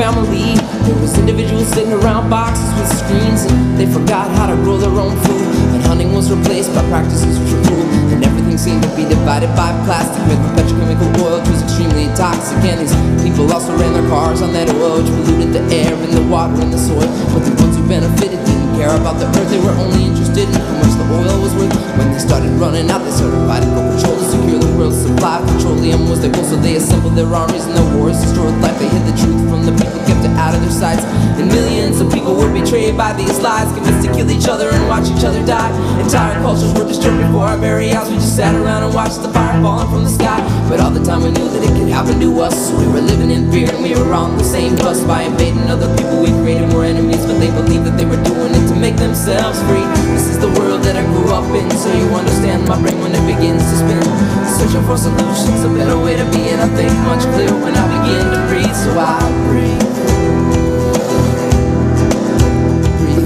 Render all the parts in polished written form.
family. There was individuals sitting around boxes with screens, and they forgot how to grow their own food. And hunting was replaced by practices which were cruel, and everything seemed to be divided by plastic, with petrochemical oil, which was extremely toxic. And these people also ran their cars on that oil, which polluted the air and the water and the soil. But the ones who benefited didn't care about the earth. They were only interested in how much the oil was worth. When they started running out, they started fighting for control to secure the world's supply of petroleum was their goal. So they assembled their armies and their wars destroyed life. They hid the truth from the people, kept it out of their sights. And millions of people were betrayed by these lies, convinced to kill each other and watch each other die. Entire cultures were destroyed before our very eyes. We just sat around and watched the fire falling from the sky. But all the time we knew that it could happen to us. So we were living in fear and we were on the same bus. By invading other people we created more enemies, but they believed that they were doing it to make themselves free. This is the world that I grew up in, so you understand my brain when it begins to spin, searching for solutions, a better way to be. And I think much clearer when I begin to breathe. So I breathe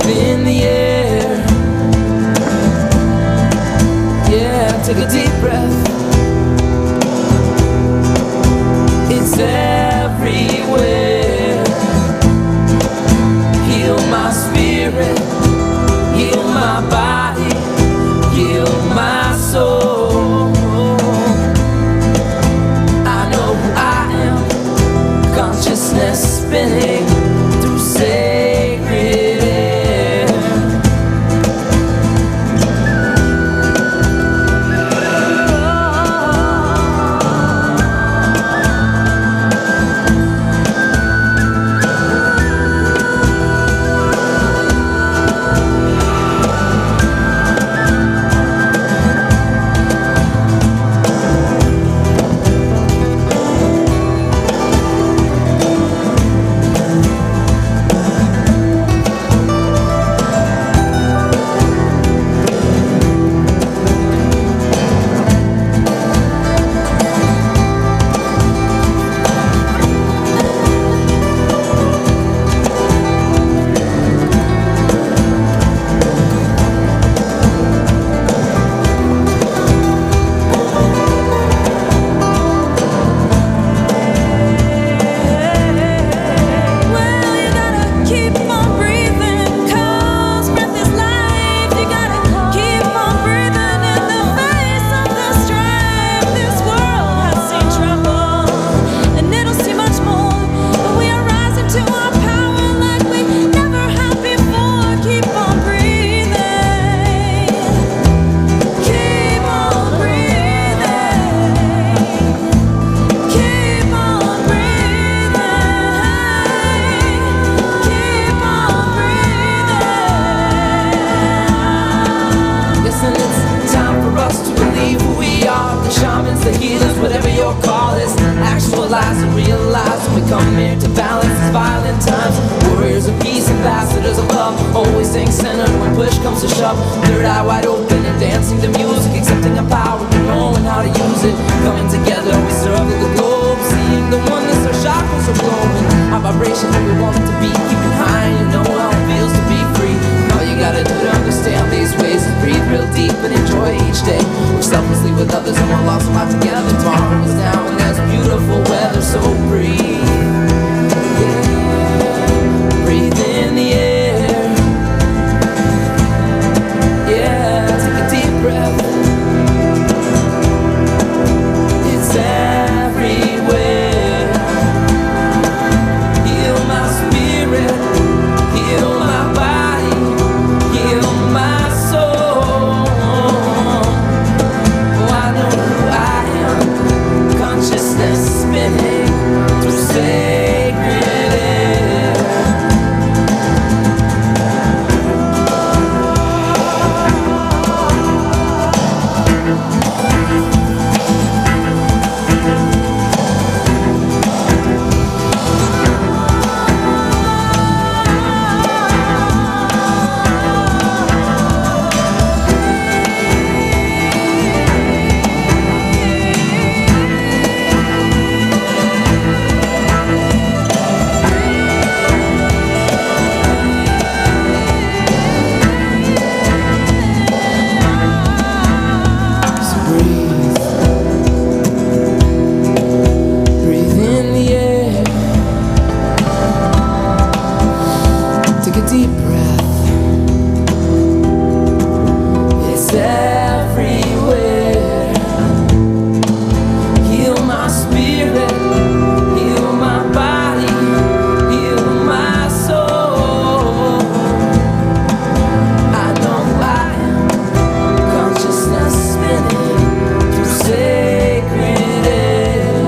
in the air. Yeah, take a deep breath. It's everywhere. Heal my spirit, heal my body, heal my soul. I know who I am, consciousness spinning through sacred air. I know deep breath. It's everywhere. Heal my spirit, heal my body, heal my soul. I know I am consciousness spinning through sacred air.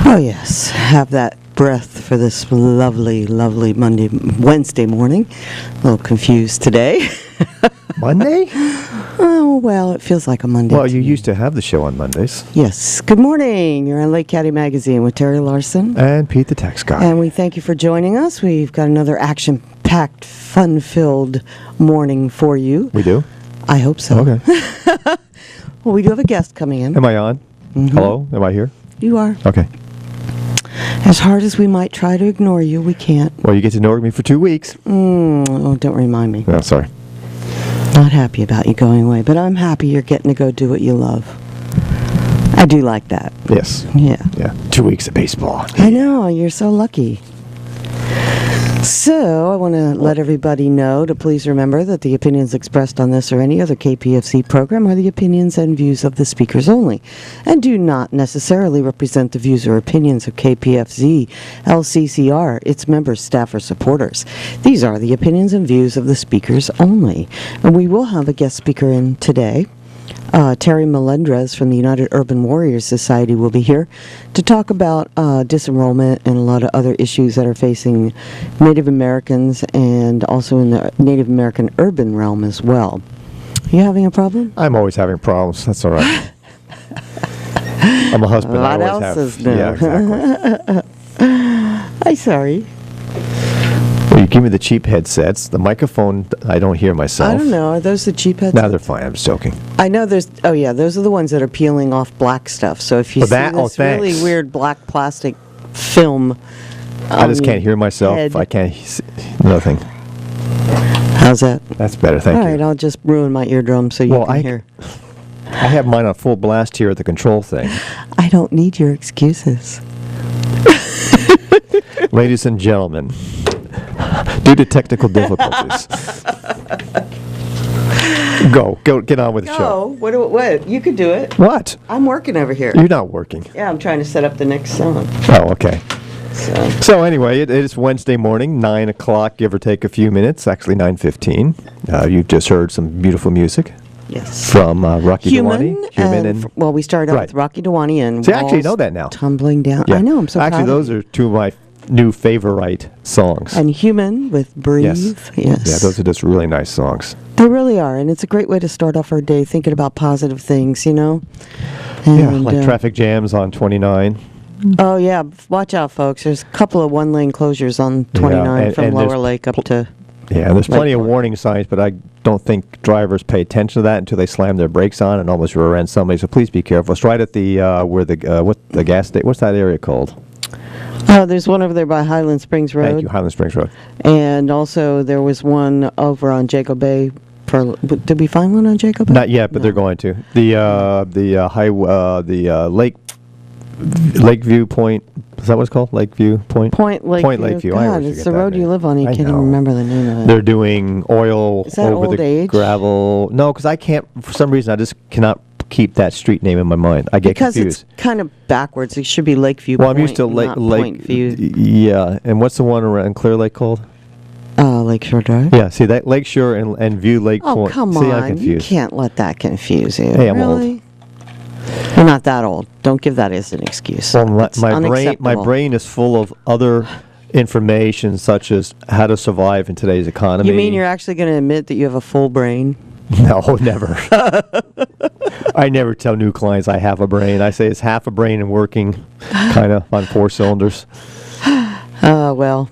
Oh yes, have that breath for this lovely, lovely Wednesday morning. A little confused today. Monday? Oh, well, it feels like a Monday. Well, you used to have the show on Mondays. Yes. Good morning. You're on Lake County Magazine with Terry Larson. And Pete the Tax Guy. And we thank you for joining us. We've got another action-packed, fun-filled morning for you. We do? I hope so. Okay. Well, we do have a guest coming in. Am I on? Mhm. Hello? Am I here? You are. Okay. As hard as we might try to ignore you, we can't. Well, you get to know me for 2 weeks. Oh, don't remind me. Oh, sorry. Not happy about you going away, but I'm happy you're getting to go do what you love. I do like that. Yes. Yeah. Yeah. 2 weeks of baseball. I know, you're so lucky. So, I want to let everybody know to please remember that the opinions expressed on this or any other KPFC program are the opinions and views of the speakers only, and do not necessarily represent the views or opinions of KPFZ, LCCR, its members, staff, or supporters. These are the opinions and views of the speakers only. And we will have a guest speaker in today. Terry Melendrez from the United Urban Warriors Society will be here to talk about disenrollment and a lot of other issues that are facing Native Americans and also in the Native American urban realm as well. Are you having a problem? I'm always having problems. That's all right. I'm a husband. What I always else have. is new? Yeah, exactly. I'm sorry. Well, you give me the cheap headsets. The microphone, I don't hear myself. I don't know. Are those the cheap heads? No, they're fine. I'm just joking. I know there's. Oh yeah, those are the ones that are peeling off black stuff. So if you Oh, see that- oh, this really thanks. weird black plastic film, I just can't hear myself. head. I can't. Nothing. How's that? That's better. Thank All you. right, I'll just ruin my eardrum so you Well, can I- hear. I have mine on full blast here at the control thing. I don't need your excuses. Ladies and gentlemen, due to technical difficulties. Get on with the show. What? You could do it. What? I'm working over here. You're not working. Yeah, I'm trying to set up the next song. Oh, okay. So. So anyway, it is Wednesday morning, 9 o'clock, give or take a few minutes, actually 9:15. You've just heard some beautiful music Yes. from Rocky Human, Dewani. and well, we started out Right. with Rocky Dewani and See, I actually Walls know that now. Tumbling Down. Yeah. I know, I'm so Actually, proud those of are two of my new favorite songs. And Human with Breathe. Yes. Yes. Yeah, those are just really nice songs. They really are, and it's a great way to start off our day thinking about positive things, you know? Yeah, And, like traffic jams on 29. Oh, yeah. Watch out, folks. There's a couple of one-lane closures on 29 and- from and Lower there's Lake up to... Yeah, there's plenty of Lakeport. warning signs, but I don't think drivers pay attention to that until they slam their brakes on and almost rear end somebody. So please be careful. It's right at the where the gas station. What's that area called? Oh, there's one over there by Highland Springs Road. Thank you, Highland Springs Road. And also there was one over on Jacob Bay. Did we find one on Jacob Bay? Not yet, but No. they're going to. Lakeview Point. Is that what it's called? Lakeview Point. Point Lakeview. I God, always it's forget the that road you name. live on. You I can't know. even remember the name of it. They're doing oil Is that over old the age? gravel. No, because I can't. For some reason, I just cannot keep that street name in my mind. I get because confused. it's kind of backwards. It should be Lakeview Well, Point. I'm used to not Point View. Yeah, and what's the one around Clear Lake called? Lakeshore Drive. Yeah, see that Lakeshore and View Lake Oh, Point. come see, I'm on. You confused. can't let that confuse you. Hey, I'm old. really? You're not that old. Don't give that as an excuse. Well, It's my unacceptable. brain is full of other information such as how to survive in today's economy. You mean you're actually going to admit that you have a full brain? No, never. I never tell new clients I have a brain. I say it's half a brain and working kind of on 4 cylinders. Well,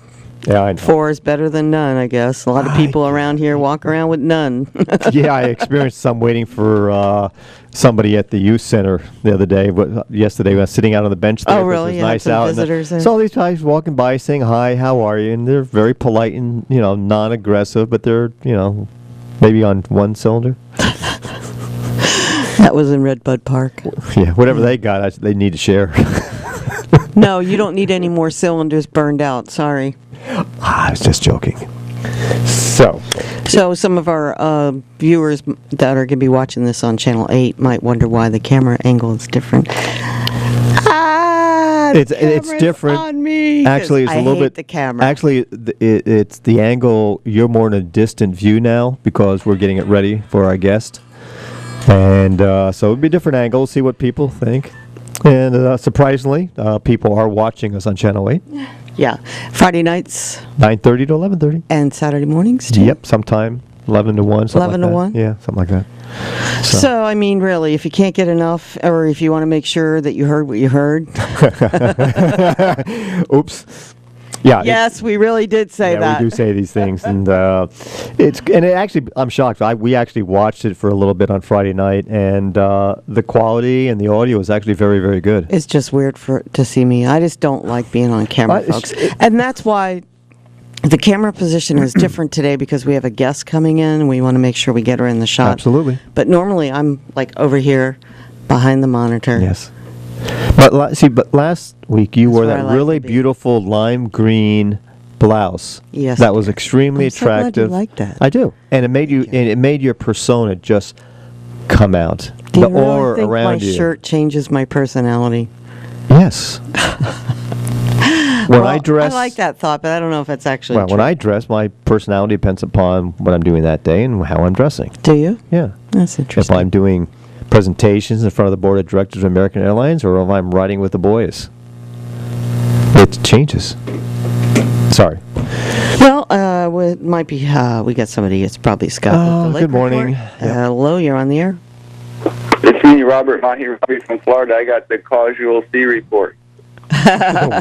Yeah, I know. 4 is better than none, I guess. A lot of people around here walk around with none. Yeah, I experienced some waiting for somebody at the youth center the other day. Yesterday, I was sitting out on the bench there. Oh, really? It was You had nice some out. visitors there? Saw these guys walking by saying, hi, how are you? And they're very polite and, non-aggressive, but they're, maybe on 1 cylinder. That was in Redbud Park. Yeah, whatever they got, they need to share. No, you don't need any more cylinders burned out. Sorry. I was just joking. So some of our viewers that are going to be watching this on Channel 8 might wonder why the camera angle is different. it's different. On me. Actually, it's a little bit. The camera. Actually, it's the angle. You're more in a distant view now because we're getting it ready for our guest, and so it'll be a different angle. We'll see what people think. And surprisingly, people are watching us on Channel 8. Yeah. Friday nights. 9:30 to 11:30. And Saturday mornings, too? Yep, sometime 11 to 1. 11 to 1? Yeah, something like that. So, I mean, really, if you can't get enough, or if you want to make sure that you heard what you heard. Oops. Yeah. Yes, we really did say that. We do say these things, and I'm shocked. We actually watched it for a little bit on Friday night, and the quality and the audio is actually very, very good. It's just weird to see me. I just don't like being on camera, folks, and that's why the camera position is different today because we have a guest coming in, and we want to make sure we get her in the shot. Absolutely. But normally I'm like over here behind the monitor. Yes. But last week you wore that like really to be. beautiful lime green blouse. Yes. That was extremely I'm so glad you attractive. like that. I do, and it made your persona just come out. Do The you really aura think around my you. shirt changes my personality? Yes. When I dress, I like that thought, but I don't know if it's actually well, true. when I dress, my personality depends upon what I'm doing that day and how I'm dressing. Do you? Yeah. That's If interesting. I'm doing presentations in front of the board of directors of American Airlines, or if I'm riding with the boys, it changes. Sorry. Well, it might be, we got somebody, it's probably Scott. with the Good Lake morning. Report. Hello, you're on the air. It's me, Robert, not here from Florida. I got the Causal C report.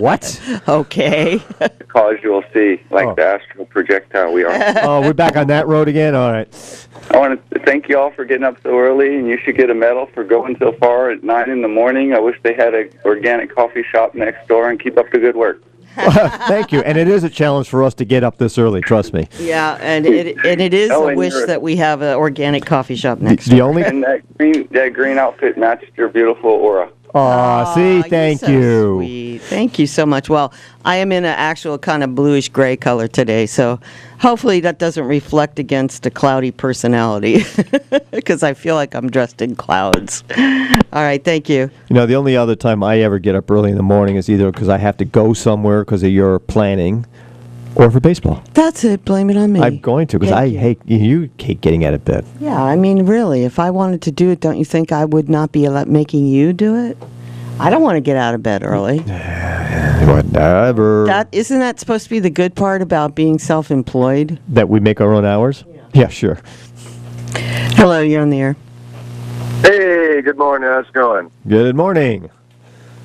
What? Okay. The Causal C, like the astral projectile we are. Oh, we're back on that road again? All right. I want to thank you all for getting up so early, and you should get a medal for going so far at 9 in the morning. I wish they had an organic coffee shop next door, and keep up the good work. Thank you. And it is a challenge for us to get up this early, trust me. Yeah, and it is Oh, a and wish you're- that we have an organic coffee shop next The only... And that green outfit matched your beautiful aura. Aw, see, thank you're so you. Sweet. Thank you so much. Well, I am in an actual kind of bluish gray color today, so hopefully that doesn't reflect against a cloudy personality, because I feel like I'm dressed in clouds. All right, thank you. You know, the only other time I ever get up early in the morning is either because I have to go somewhere because of your planning, or for baseball. That's it. Blame it on me. I'm going to, because I hate getting out of bed. Yeah, I mean, really, if I wanted to do it, don't you think I would not be making you do it? I don't want to get out of bed early. Whatever. Isn't that supposed to be the good part about being self-employed? That we make our own hours? Yeah, sure. Hello, you're on the air. Hey, good morning. How's it going? Good morning.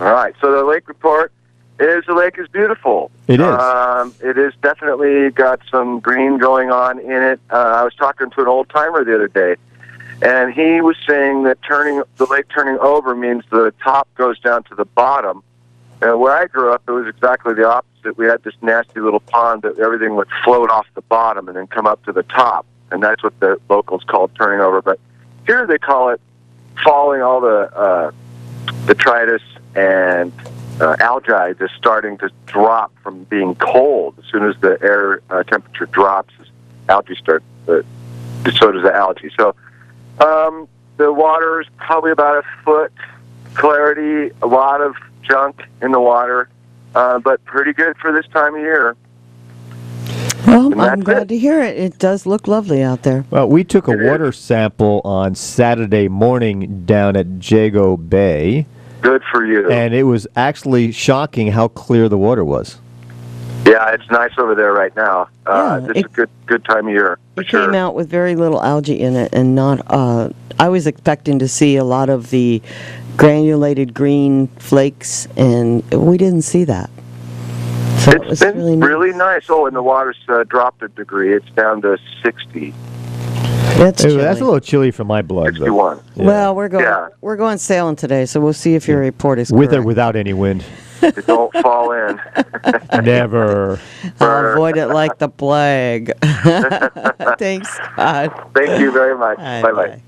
All right. So the lake report is the lake is beautiful. It is. It is definitely got some green going on in it. I was talking to an old timer the other day, and he was saying that the lake turning over means the top goes down to the bottom. And where I grew up, it was exactly the opposite. We had this nasty little pond that everything would float off the bottom and then come up to the top, and that's what the locals called turning over. But here they call it falling. All the detritus and algae is starting to drop from being cold. As soon as the air temperature drops, algae start. So does the algae. So the water is probably about a foot clarity. A lot of junk in the water, but pretty good for this time of year. Well, And I'm that's glad it. to hear it. It does look lovely out there. Well, we took a It is. water sample on Saturday morning down at Jago Bay, Good for you. and it was actually shocking how clear the water was. Yeah, it's nice over there right now. Yeah, This is a good time of year. It came out with very little algae in it, and not. I was expecting to see a lot of the granulated green flakes, and we didn't see that. So it was It's been really nice. nice. Oh, and the water's dropped a degree. It's down to 60, That's Ooh, chilly. that's a little chilly for my blood. but- 61. Yeah. Well, we're going Yeah. sailing today, so we'll see if your report is With or correct. without any wind. It don't fall in. Never. I'll avoid it like the plague. Thanks, Scott. Thank you very much. Bye, Bye-bye.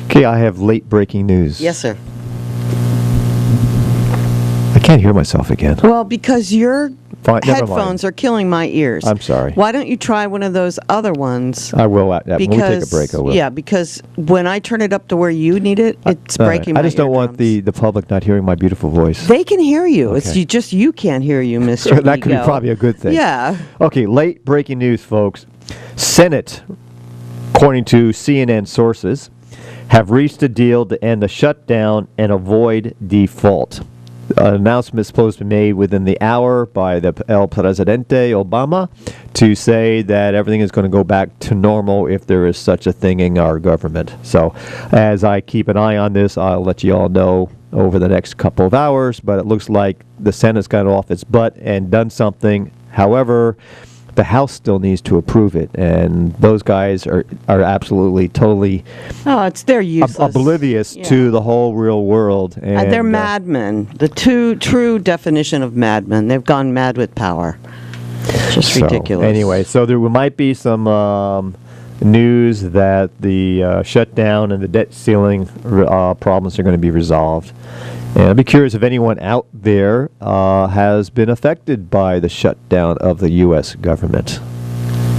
Okay, I have late breaking news. Yes, sir. I can't hear myself again. Well, because your Fine, never headphones mind. are killing my ears. I'm sorry. Why don't you try one of those other ones? I will. When we take a break, I will. Yeah, because when I turn it up to where you need it, it's All right. breaking my I just don't want eardrums. the public not hearing my beautiful voice. They can hear you. It's Okay. just you can't hear you, Mr. That could be Ego. probably a good thing. Yeah. Okay, late breaking news, folks. Senate, according to CNN sources, have reached a deal to end the shutdown and avoid default. An announcement is supposed to be made within the hour by the El Presidente Obama to say that everything is going to go back to normal if there is such a thing in our government. So, as I keep an eye on this, I'll let you all know over the next couple of hours, but it looks like the Senate's got off its butt and done something. However, the House still needs to approve it, and those guys are absolutely, totally Oh, it's they're useless. oblivious Yeah. to the whole real world. And They're madmen. The true definition of madmen. They've gone mad with power. Just So, ridiculous. Anyway, so there might be some news that the shutdown and the debt ceiling problems are going to be resolved. And I'd be curious if anyone out there has been affected by the shutdown of the U.S. government.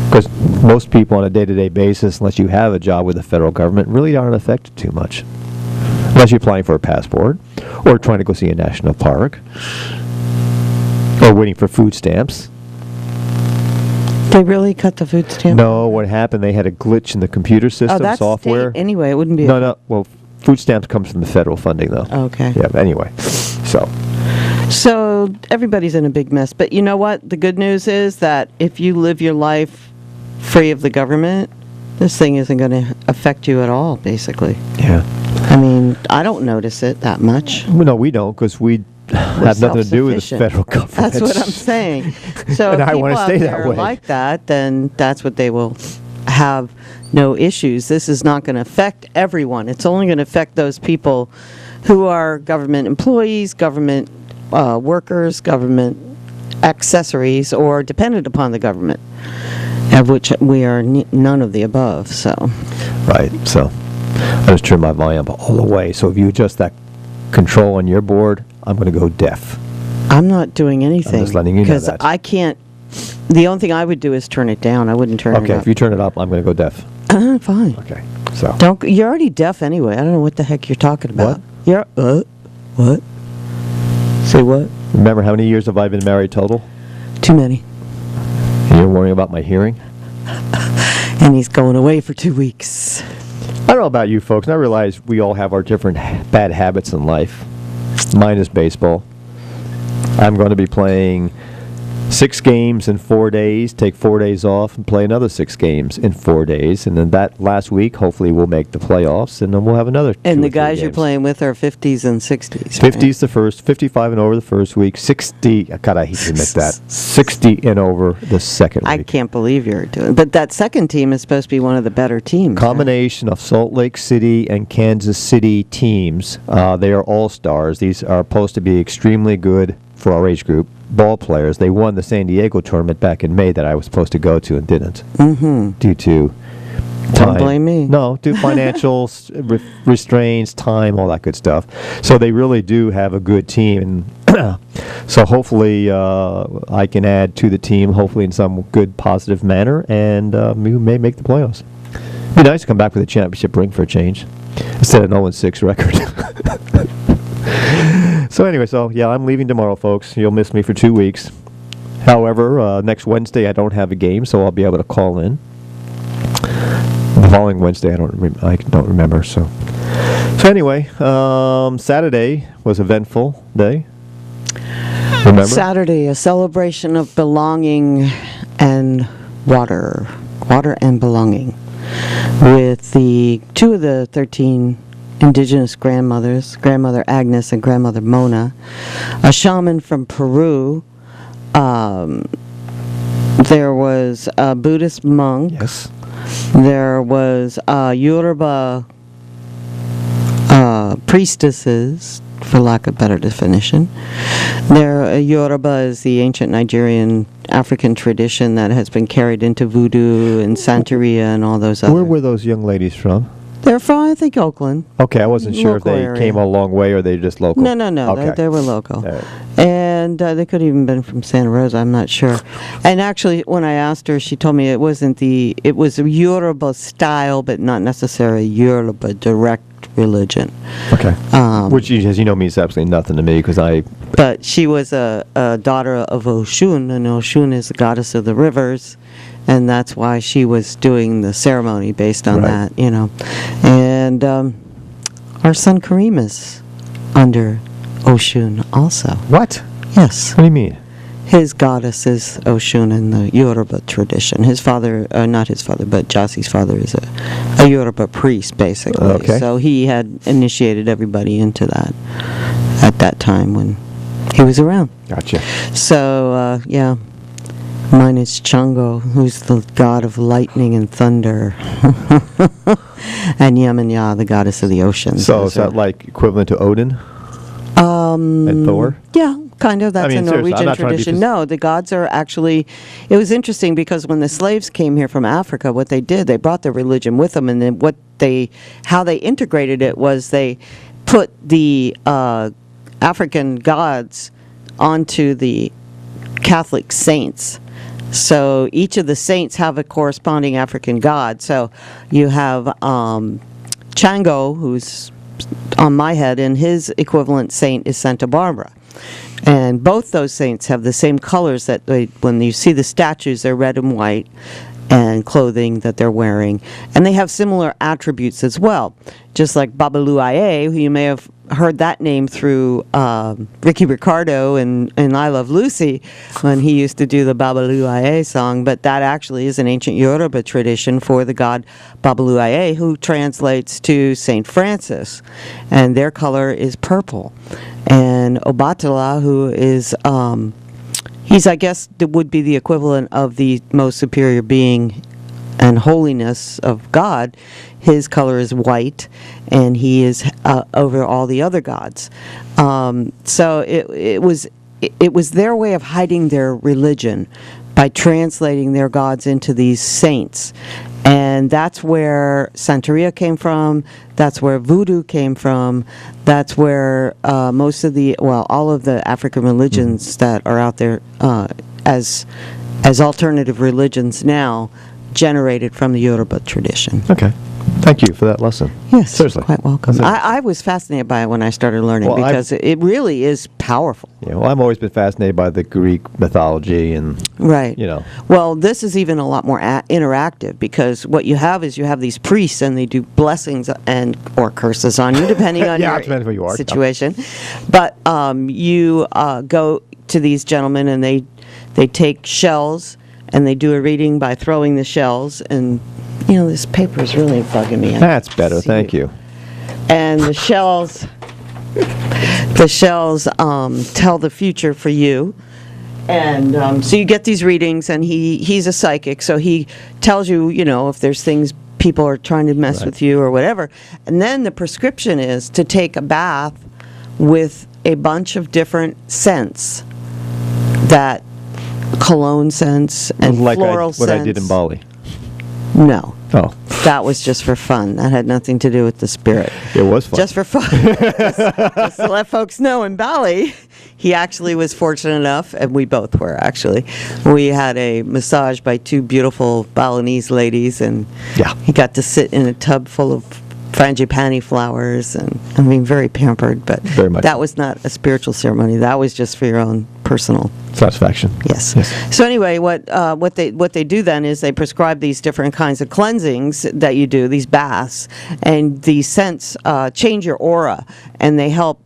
Because most people on a day-to-day basis, unless you have a job with the federal government, really aren't affected too much. Unless you're applying for a passport, or trying to go see a national park, or waiting for food stamps. They really cut the food stamp? No, what happened, they had a glitch in the computer system, Oh, that's software. state anyway. It wouldn't be. No, well, food stamps comes from the federal funding, though. Okay. Yeah, but anyway, so. So everybody's in a big mess. But you know what? The good news is that if you live your life free of the government, this thing isn't going to affect you at all, basically. Yeah. I mean, I don't notice it that much. Well, no, we don't, because we have nothing to do with the self-sufficient. federal government. That's what I'm saying. So And if I people wanna out stay that there are way. like that, then that's what they will have no issues. This is not going to affect everyone. It's only going to affect those people who are government employees, government workers, government accessories, or dependent upon the government, of which we are none of the above. So, Right, so I just turned my volume up all the way. So if you adjust that control on your board, I'm going to go deaf. I'm not doing anything. just letting you know because that. I can't. The only thing I would do is turn it down. I wouldn't turn it Okay, up. if you turn it up, I'm going to go deaf. Fine. Okay, so. Don't. You're already deaf anyway. I don't know what the heck you're talking about. What? You're what? Say what? Remember how many years have I been married total? Too many. And you're worrying about my hearing? And he's going away for 2 weeks. I don't know about you folks, and I realize we all have our different bad habits in life. Mine is baseball. I'm going to be playing 6 games in 4 days, take 4 days off, and play another 6 games in 4 days. And then that last week, hopefully, we'll make the playoffs, and then we'll have another 2 And or the 3 guys you're games. playing with are 50s and 60s. 50's the first, 55 and over the first week, 60, God, I hate to admit that, 60 and over the second I week. can't believe you're doing. But that second team is supposed to be one of the better teams. right? Combination of Salt Lake City and Kansas City teams. They are all-stars. These are supposed to be extremely good for our age group ball players. They won the San Diego tournament back in May that I was supposed to go to and didn't due to time. blame me. No, due to financial restraints, time, all that good stuff. So they really do have a good team. And so hopefully I can add to the team, hopefully in some good, positive manner, and we may make the playoffs. It'd be nice to come back with a championship ring for a change instead of an 0-6 record. So anyway, yeah, I'm leaving tomorrow, folks. You'll miss me for 2 weeks. However, next Wednesday I don't have a game, so I'll be able to call in. The following Wednesday I don't remember. So anyway, Saturday was an eventful day. Remember? Saturday, a celebration of belonging and water and belonging, with two of the 13 indigenous grandmothers, Grandmother Agnes and Grandmother Mona, a shaman from Peru. There was a Buddhist monk. Yes. There was Yoruba priestesses, for lack of better definition. Yoruba is the ancient Nigerian African tradition that has been carried into voodoo and Santeria and all those other. Where were those young ladies from? They're from, I think, Oakland. Okay, I wasn't sure if Local they area. came a long way or they just local. No. Okay. They were local. All right. And they could have even been from Santa Rosa, I'm not sure. And actually, when I asked her, she told me it was a Yoruba style, but not necessarily Yoruba direct religion. Okay. Which, as you know, means absolutely nothing to me because But she was a daughter of Oshun, and Oshun is the goddess of the rivers, and that's why she was doing the ceremony based on Right. that, And our son Kareem is under Oshun also. What? Yes. What do you mean? His goddess is Oshun in the Yoruba tradition. His father, not his father, but Jassi's father is a Yoruba priest, basically. Okay. So he had initiated everybody into that at that time when he was around. Gotcha. So, yeah. Mine is Chango, who's the god of lightning and thunder. And Yemenya, the goddess of the oceans. So is that like equivalent to Odin and Thor? Yeah, kind of. That's I mean, a seriously, I'm Norwegian not trying to be tradition. No, the gods are actually. It was interesting because when the slaves came here from Africa, what they did, they brought their religion with them, and then how they integrated it was they put the African gods onto the Catholic saints. So each of the saints have a corresponding African god. So you have Chango, who's on my head, and his equivalent saint is Santa Barbara. And both those saints have the same colors that when you see the statues, they're red and white, and clothing that they're wearing. And they have similar attributes as well. Just like Babaluaye, who you may have heard that name through Ricky Ricardo and I Love Lucy when he used to do the Babaluaye song, but that actually is an ancient Yoruba tradition for the god Babaluaye, who translates to Saint Francis, and their color is purple. And Obatala, who is he's, I guess, would be the equivalent of the most superior being and holiness of God. His color is white, and he is over all the other gods. So it was their way of hiding their religion by translating their gods into these saints. And that's where Santeria came from. That's where voodoo came from. That's where most of all of the African religions that are out there as alternative religions now generated from the Yoruba tradition. Okay. Thank you for that lesson. Yes, Seriously. quite welcome. That's it. I was fascinated by it when I started learning Well, because it really is powerful. Yeah, well, I've always been fascinated by the Greek mythology and, Right. Well, this is even a lot more interactive because what you have is you have these priests and they do blessings or curses on you, depending on Yeah, your depending who you are. situation. But you go to these gentlemen and they take shells and they do a reading by throwing the shells. And, this paper is really bugging me. That's better. Thank you. And the shells tell the future for you. And so you get these readings, and he's a psychic, so he tells you, if there's things people are trying to mess with you or whatever. And then the prescription is to take a bath with a bunch of different scents, that cologne scents and floral scents. What I did in Bali. No. Oh. That was just for fun. That had nothing to do with the spirit. It was fun. Just for fun. just to let folks know, in Bali, he actually was fortunate enough, and we both were actually. We had a massage by two beautiful Balinese ladies, and he got to sit in a tub full of frangipani flowers, and very pampered. But very much. That was not a spiritual ceremony. That was just for your own personal satisfaction. Yes. So anyway, what they do then is they prescribe these different kinds of cleansings that you do, these baths, and these scents change your aura, and they help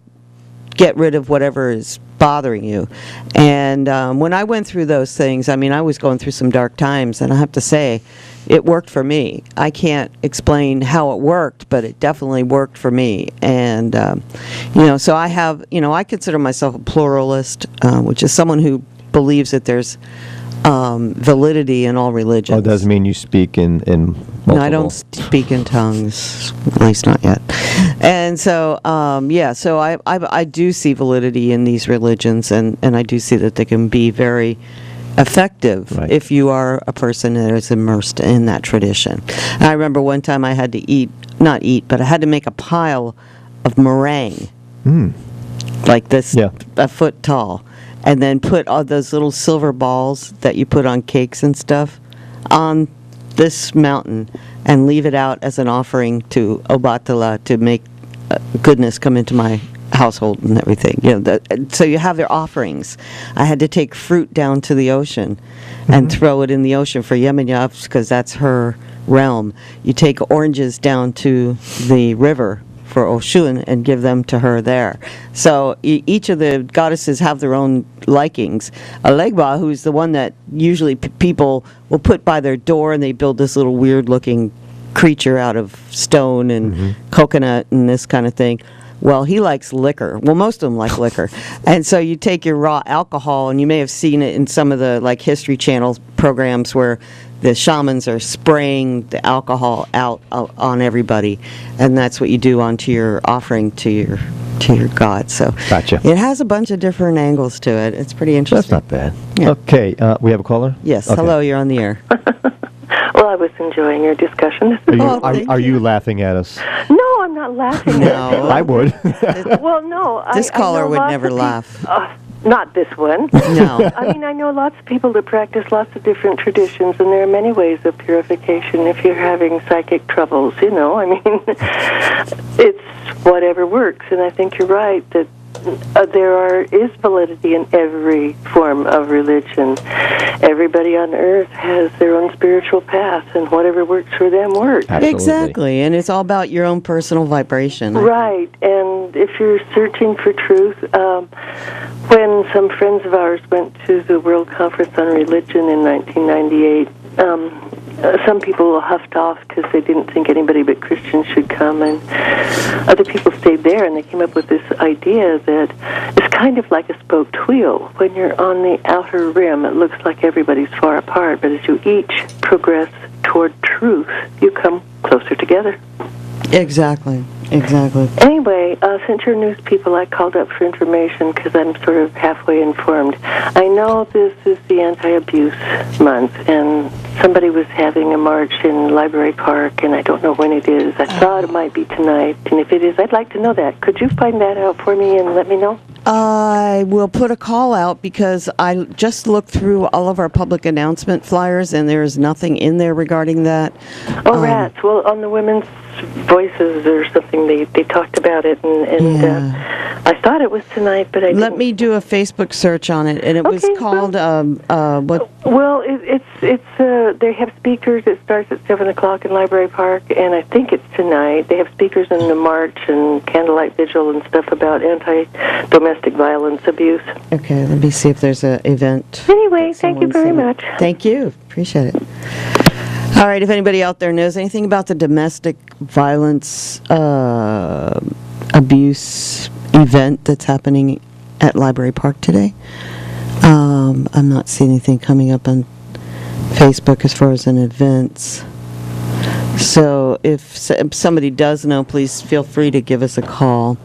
get rid of whatever is bothering you. And when I went through those things, I mean, I was going through some dark times, and I have to say, it worked for me. I can't explain how it worked, but it definitely worked for me. And, so I have, I consider myself a pluralist, which is someone who believes that there's validity in all religions. Oh, it doesn't mean you speak in multiple. No, I don't speak in tongues, at least not yet. And so, so I do see validity in these religions, and I do see that they can be very effective if you are a person that is immersed in that tradition. And I remember one time I had to but I had to make a pile of meringue, like this, a foot tall, and then put all those little silver balls that you put on cakes and stuff on this mountain and leave it out as an offering to Obatala to make goodness come into my household and everything. So you have their offerings. I had to take fruit down to the ocean and throw it in the ocean for Yemenyaf because that's her realm. You take oranges down to the river for Oshun and give them to her there. So each of the goddesses have their own likings. Alegba, who's the one that usually people will put by their door, and they build this little weird-looking creature out of stone and coconut and this kind of thing. Well, he likes liquor. Well, most of them like liquor. And so you take your raw alcohol, and you may have seen it in some of the History Channel programs where the shamans are spraying the alcohol out on everybody, and that's what you do onto your offering to your god. So gotcha. It has a bunch of different angles to it. It's pretty interesting. That's not bad. Yeah. Okay, we have a caller? Yes. Okay. Hello, you're on the air. Well, I was enjoying your discussion. Are you laughing at us? No, I'm not laughing. No. I would. Well, no. This caller would never laugh. Not this one. No. I mean, I know lots of people that practice lots of different traditions, and there are many ways of purification if you're having psychic troubles, I mean, it's whatever works, and I think you're right that there is validity in every form of religion. Everybody on earth has their own spiritual path, and whatever works for them works. Absolutely. Exactly, and it's all about your own personal vibration. Right, and if you're searching for truth, when some friends of ours went to the World Conference on Religion in 1998, some people huffed off because they didn't think anybody but Christians should come, and other people stayed there, and they came up with this idea that it's kind of like a spoked wheel. When you're on the outer rim, it looks like everybody's far apart, but as you each progress toward truth, you come closer together. Exactly. Anyway, since you're news people, I called up for information because I'm sort of halfway informed. I know this is the anti-abuse month, and somebody was having a march in Library Park, and I don't know when it is. I thought it might be tonight, and if it is, I'd like to know that. Could you find that out for me and let me know? I will put a call out because I just looked through all of our public announcement flyers, and there is nothing in there regarding that. Oh, rats. Well, on the Women's Voices or something, they talked about it, and I thought it was tonight, but I didn't. Let me do a Facebook search on it, and it was called, what? Well, they have speakers. It starts at 7 o'clock in Library Park, and I think it's tonight. They have speakers in the march and candlelight vigil and stuff about anti-domestic violence abuse. Okay, let me see if there's an event. Anyway, thank you very much. Thank you. Appreciate it. All right, if anybody out there knows anything about the domestic violence abuse event that's happening at Library Park today, I'm not seeing anything coming up on Facebook as far as an events. So if somebody does know, please feel free to give us a call.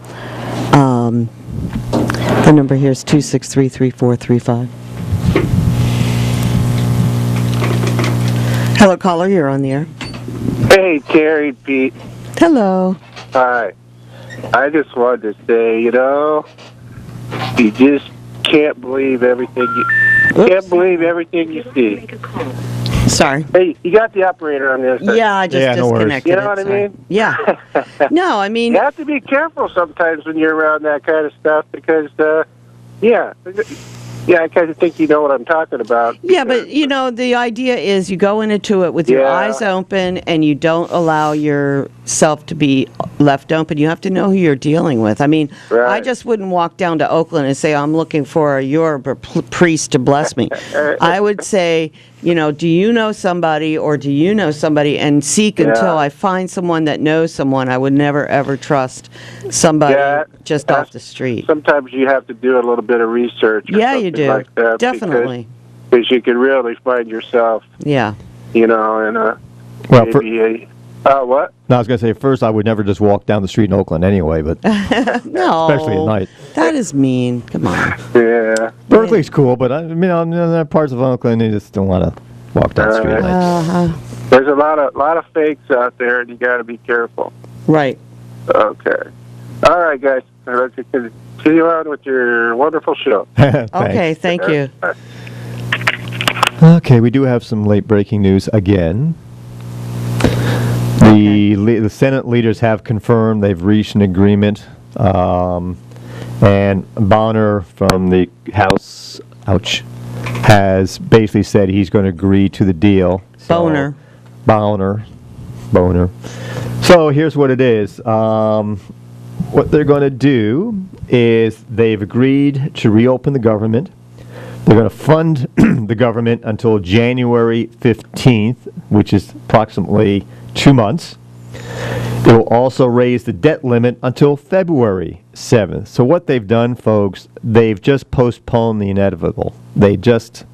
The number here is 263-3435. Hello, caller. You're on the air. Hey, Terry, Pete. Hello. Hi. I just wanted to say, you just can't believe everything you see. Sorry. Hey, you got the operator on this. Yeah, I just disconnected. You know what I mean? Yeah. No, I mean... You have to be careful sometimes when you're around that kind of stuff because, Yeah, I kind of think you know what I'm talking about. Yeah, but the idea is you go into it with your eyes open and you don't allow yourself to be left open. You have to know who you're dealing with. I mean, I just wouldn't walk down to Oakland and say, I'm looking for a Yoruba priest to bless me. I would say, do you know somebody or do you know somebody, and seek until I find someone that knows someone. I would never, ever trust somebody just off the street. Sometimes you have to do a little bit of research. Yeah, you do. Like that, definitely. Because you can really find yourself. Yeah. In a. Well, what? No, I was going to say, first, I would never just walk down the street in Oakland anyway, but no, especially at night. That is mean. Come on. Yeah. Berkeley's cool, but there are parts of Oakland you just don't want to walk down the street at night. There's a lot of fakes out there, and you got to be careful. Right. Okay. All right, guys. Let's continue on with your wonderful show. Okay, thank you. Okay, we do have some late breaking news again. The Senate leaders have confirmed they've reached an agreement, and Bonner from the House, has basically said he's going to agree to the deal. Boner. So here's what it is. What they're going to do is they've agreed to reopen the government. They're going to fund the government until January 15th, which is approximately 2 months. It will also raise the debt limit until February 7th. So what they've done, folks, they've just postponed the inevitable. They just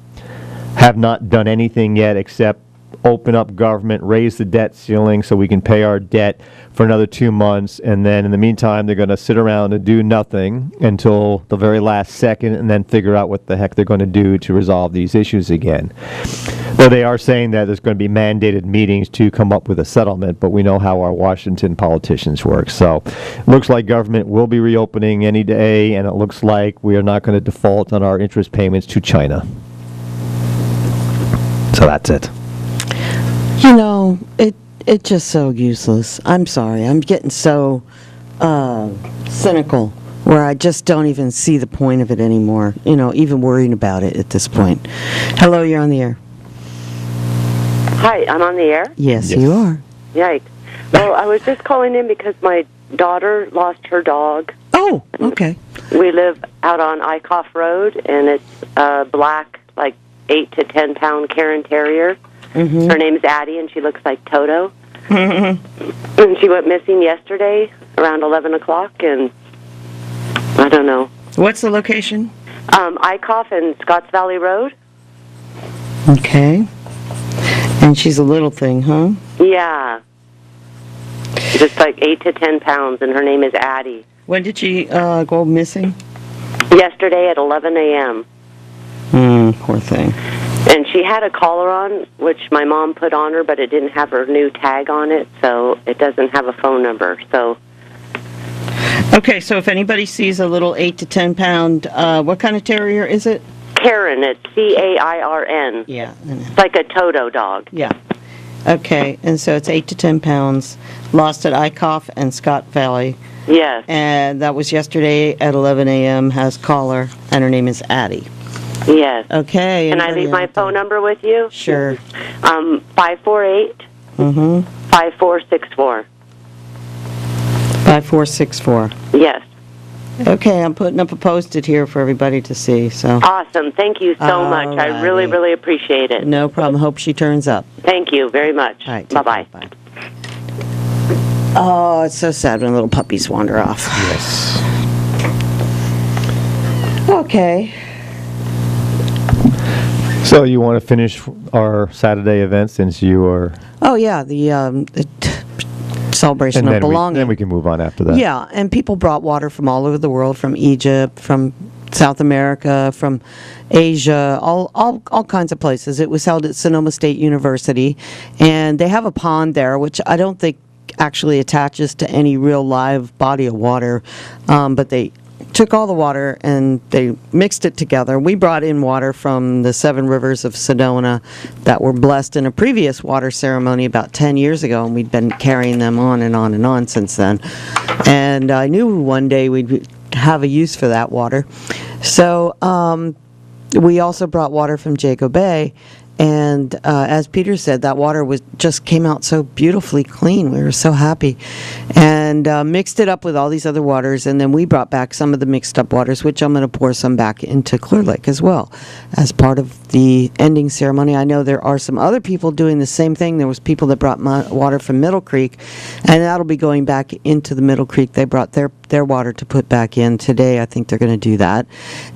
have not done anything yet except open up government, raise the debt ceiling so we can pay our debt for another 2 months, and then in the meantime they're going to sit around and do nothing until the very last second and then figure out what the heck they're going to do to resolve these issues again. Though they are saying that there's going to be mandated meetings to come up with a settlement, but we know how our Washington politicians work. So it looks like government will be reopening any day, and it looks like we are not going to default on our interest payments to China. So that's it. It's just so useless. I'm sorry. I'm getting so cynical where I just don't even see the point of it anymore. Even worrying about it at this point. Hello, you're on the air. Hi, I'm on the air? Yes, you are. Yikes. Well, I was just calling in because my daughter lost her dog. Oh, okay. We live out on Eichhoff Road, and it's a black, 8 to 10 pound Cairn Terrier. Mm-hmm. Her name's Addie, and she looks like Toto. Mm-hmm. And she went missing yesterday around 11 o'clock, and I don't know. What's the location? Eichhoff and Scotts Valley Road. Okay. And she's a little thing, huh? Yeah. Just 8 to 10 pounds, and her name is Addie. When did she go missing? Yesterday at 11 a.m. Poor thing. And she had a collar on, which my mom put on her, but it didn't have her new tag on it, so it doesn't have a phone number. So. Okay, so if anybody sees a little 8 to 10 pound, what kind of terrier is it? Cairn. It's Cairn. Yeah. It's like a Toto dog. Yeah. Okay, and so it's 8 to 10 pounds, lost at Eichhoff and Scott Valley. Yes. And that was yesterday at 11 a.m., has collar, and her name is Addie. Yes. Okay. Can I leave my phone number with you? Sure. 548 5464. 5464. Yes. Okay, I'm putting up a post-it here for everybody to see. So. Awesome. Thank you so much. I really, really appreciate it. No problem. Hope she turns up. Thank you very much. All right. Bye-bye. Bye. Oh, it's so sad when little puppies wander off. Yes. Okay. So you want to finish our Saturday event since you are... Oh, yeah, the celebration of belonging. Then we can move on after that. Yeah, and people brought water from all over the world, from Egypt, from South America, from Asia, all kinds of places. It was held at Sonoma State University, and they have a pond there, which I don't think actually attaches to any real live body of water, but they took all the water and they mixed it together. We brought in water from the 7 rivers of Sedona that were blessed in a previous water ceremony about 10 years ago, and we'd been carrying them on and on and on since then. And I knew one day we'd have a use for that water. So we also brought water from Jago Bay. And as Peter said, that water just came out so beautifully clean. We were so happy. And mixed it up with all these other waters. And then we brought back some of the mixed up waters, which I'm going to pour some back into Clear Lake as well as part of the ending ceremony. I know there are some other people doing the same thing. There was people that brought water from Middle Creek, and that'll be going back into the Middle Creek. They brought their water to put back in today. I think they're going to do that.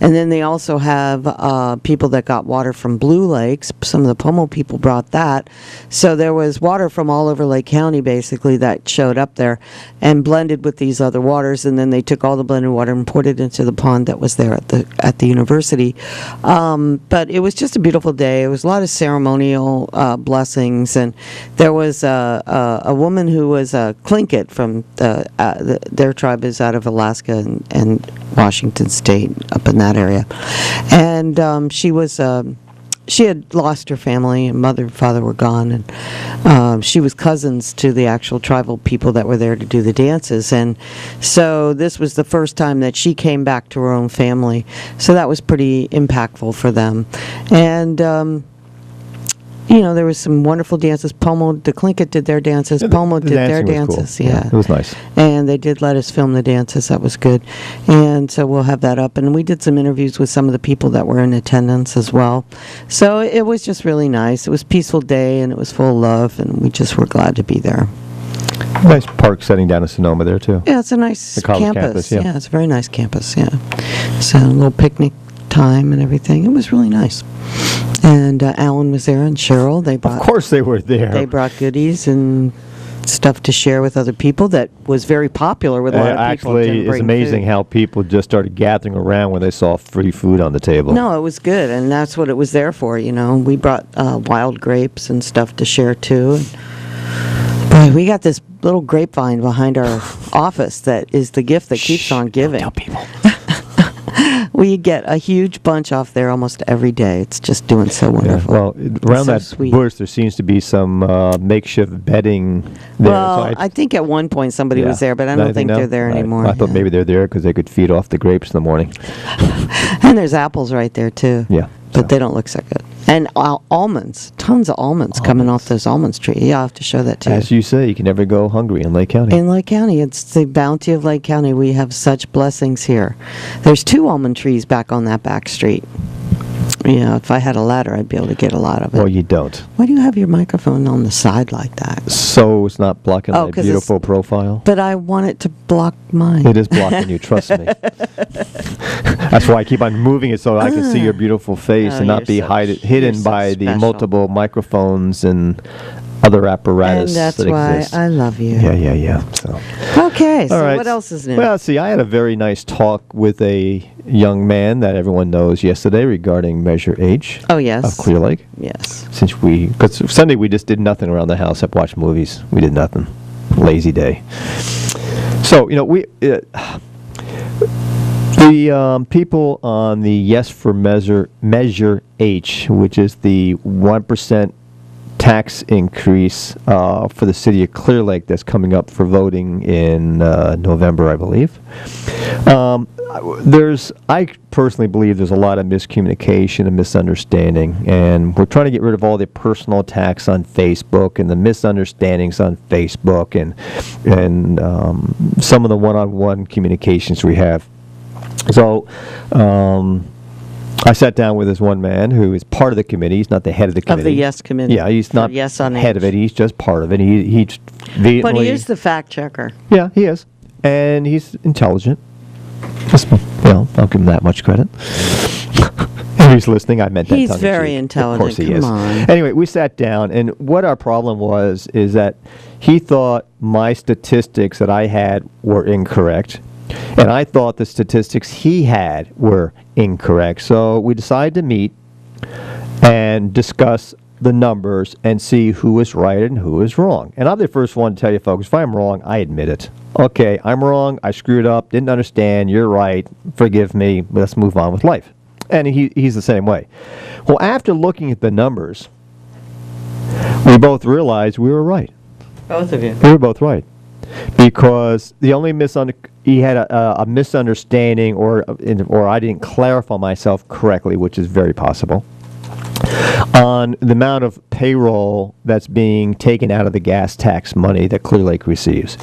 And then they also have people that got water from Blue Lakes. Some of the Pomo people brought that. So there was water from all over Lake County, basically, that showed up there and blended with these other waters. And then they took all the blended water and poured it into the pond that was there at the university. But it was just a beautiful day. It was a lot of ceremonial blessings. And there was a woman who was a Tlingit from their tribe is out of Alaska and Washington State, up in that area. And she had lost her family, and mother and father were gone, and she was cousins to the actual tribal people that were there to do the dances. And so this was the first time that she came back to her own family. So that was pretty impactful for them. And there was some wonderful dances. Pomo, the Tlingit did their dances. Pomo did their dances. Cool. Yeah, it was nice. And they did let us film the dances. That was good. And so we'll have that up. And we did some interviews with some of the people that were in attendance as well. So it was just really nice. It was a peaceful day, and it was full of love, and we just were glad to be there. Nice park setting down in Sonoma there, too. Yeah, it's a nice campus. Yeah, it's a very nice campus, yeah. So a little picnic time and everything. It was really nice. And Alan was there, and Cheryl. Of course they were there. They brought goodies and stuff to share with other people that was very popular with a lot of people. Actually, it's amazing how people just started gathering around when they saw free food on the table. No, it was good, and that's what it was there for, We brought wild grapes and stuff to share, too. And boy, we got this little grapevine behind our office that is the gift that keeps on giving. Don't tell people. We get a huge bunch off there almost every day. It's just doing so wonderful. Yeah, well, around that sweet bush, there seems to be some makeshift bedding there. Well, so I think at one point somebody was there, but I don't think they're there anymore. I thought maybe they're there because they could feed off the grapes in the morning. And there's apples right there, too. Yeah. But they don't look so good. And almonds. Tons of almonds coming off those almonds trees. Yeah, I'll have to show that, too. As you say, you can never go hungry in Lake County. In Lake County. It's the bounty of Lake County. We have such blessings here. There's 2 almond trees back on that back street. If I had a ladder, I'd be able to get a lot of it. Well, you don't. Why do you have your microphone on the side like that? So it's not blocking my beautiful profile? But I want it to block mine. It is blocking you, trust me. That's why I keep on moving it so I can see your beautiful face and not be hidden by the multiple microphones and other apparatus. And that's that why exist. I love you. Yeah. So. Okay, so right. what else is new? Well, see, I had a very nice talk with a young man that everyone knows yesterday regarding Measure H. Oh, yes. Of Clear Lake. Yes. Because Sunday we just did nothing around the house except watch movies. We did nothing. Lazy day. So, the people on the Yes for Measure H, which is the 1% tax increase for the city of Clear Lake that's coming up for voting in November, I believe. I personally believe there's a lot of miscommunication and misunderstanding, and we're trying to get rid of all the personal attacks on Facebook and the misunderstandings on Facebook and some of the one-on-one communications we have. So, I sat down with this one man who is part of the committee. He's not the head of the committee. Of the Yes Committee. Yeah, he's not yes on head of it. He's just part of it. But he is the fact checker. Yeah, he is. And he's intelligent. I'll give him that much credit. If he's listening, I meant that. He's very intelligent. Of course he is. On. Anyway, we sat down, and what our problem is that he thought my statistics that I had were incorrect. And I thought the statistics he had were incorrect. So we decided to meet and discuss the numbers and see who was right and who was wrong. And I'm the first one to tell you, folks, if I'm wrong, I admit it. Okay, I'm wrong. I screwed up. Didn't understand. You're right. Forgive me. Let's move on with life. And he's the same way. Well, after looking at the numbers, we both realized we were right. Both of you. We were both right. because the only he had a misunderstanding, or I didn't clarify myself correctly, which is very possible, on the amount of payroll that's being taken out of the gas tax money that Clear Lake receives.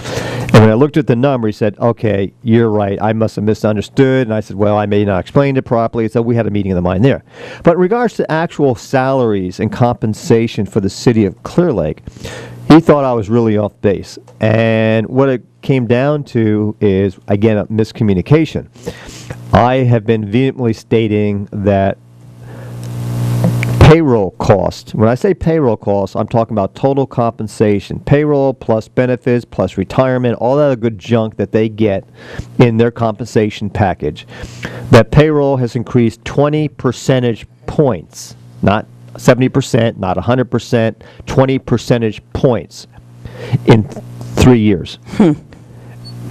And when I looked at the number, he said, okay, you're right, I must have misunderstood. And I said, well, I may not have explained it properly. So we had a meeting of the mind there. But in regards to actual salaries and compensation for the city of Clear Lake, he thought I was really off base. And what it came down to is, again, a miscommunication. I have been vehemently stating that payroll cost. When I say payroll cost, I'm talking about total compensation. Payroll plus benefits plus retirement, all that good junk that they get in their compensation package. That payroll has increased 20 percentage points, not 70%, not 100%, 20 percentage points in 3 years.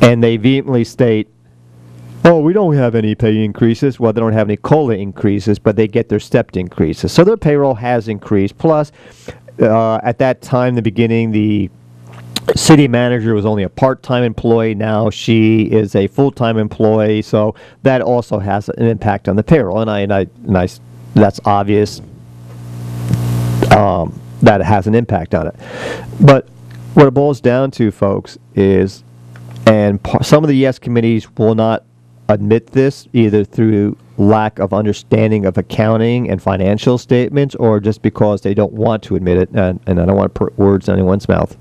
And they vehemently state, oh, we don't have any pay increases. Well, they don't have any COLA increases, but they get their stepped increases. So their payroll has increased. Plus, at that time, the beginning, the city manager was only a part-time employee. Now she is a full-time employee. So that also has an impact on the payroll. And that's obvious that it has an impact on it. But what it boils down to, folks, is, and some of the yes committees will not admit this, either through lack of understanding of accounting and financial statements, or just because they don't want to admit it, and I don't want to put words in anyone's mouth,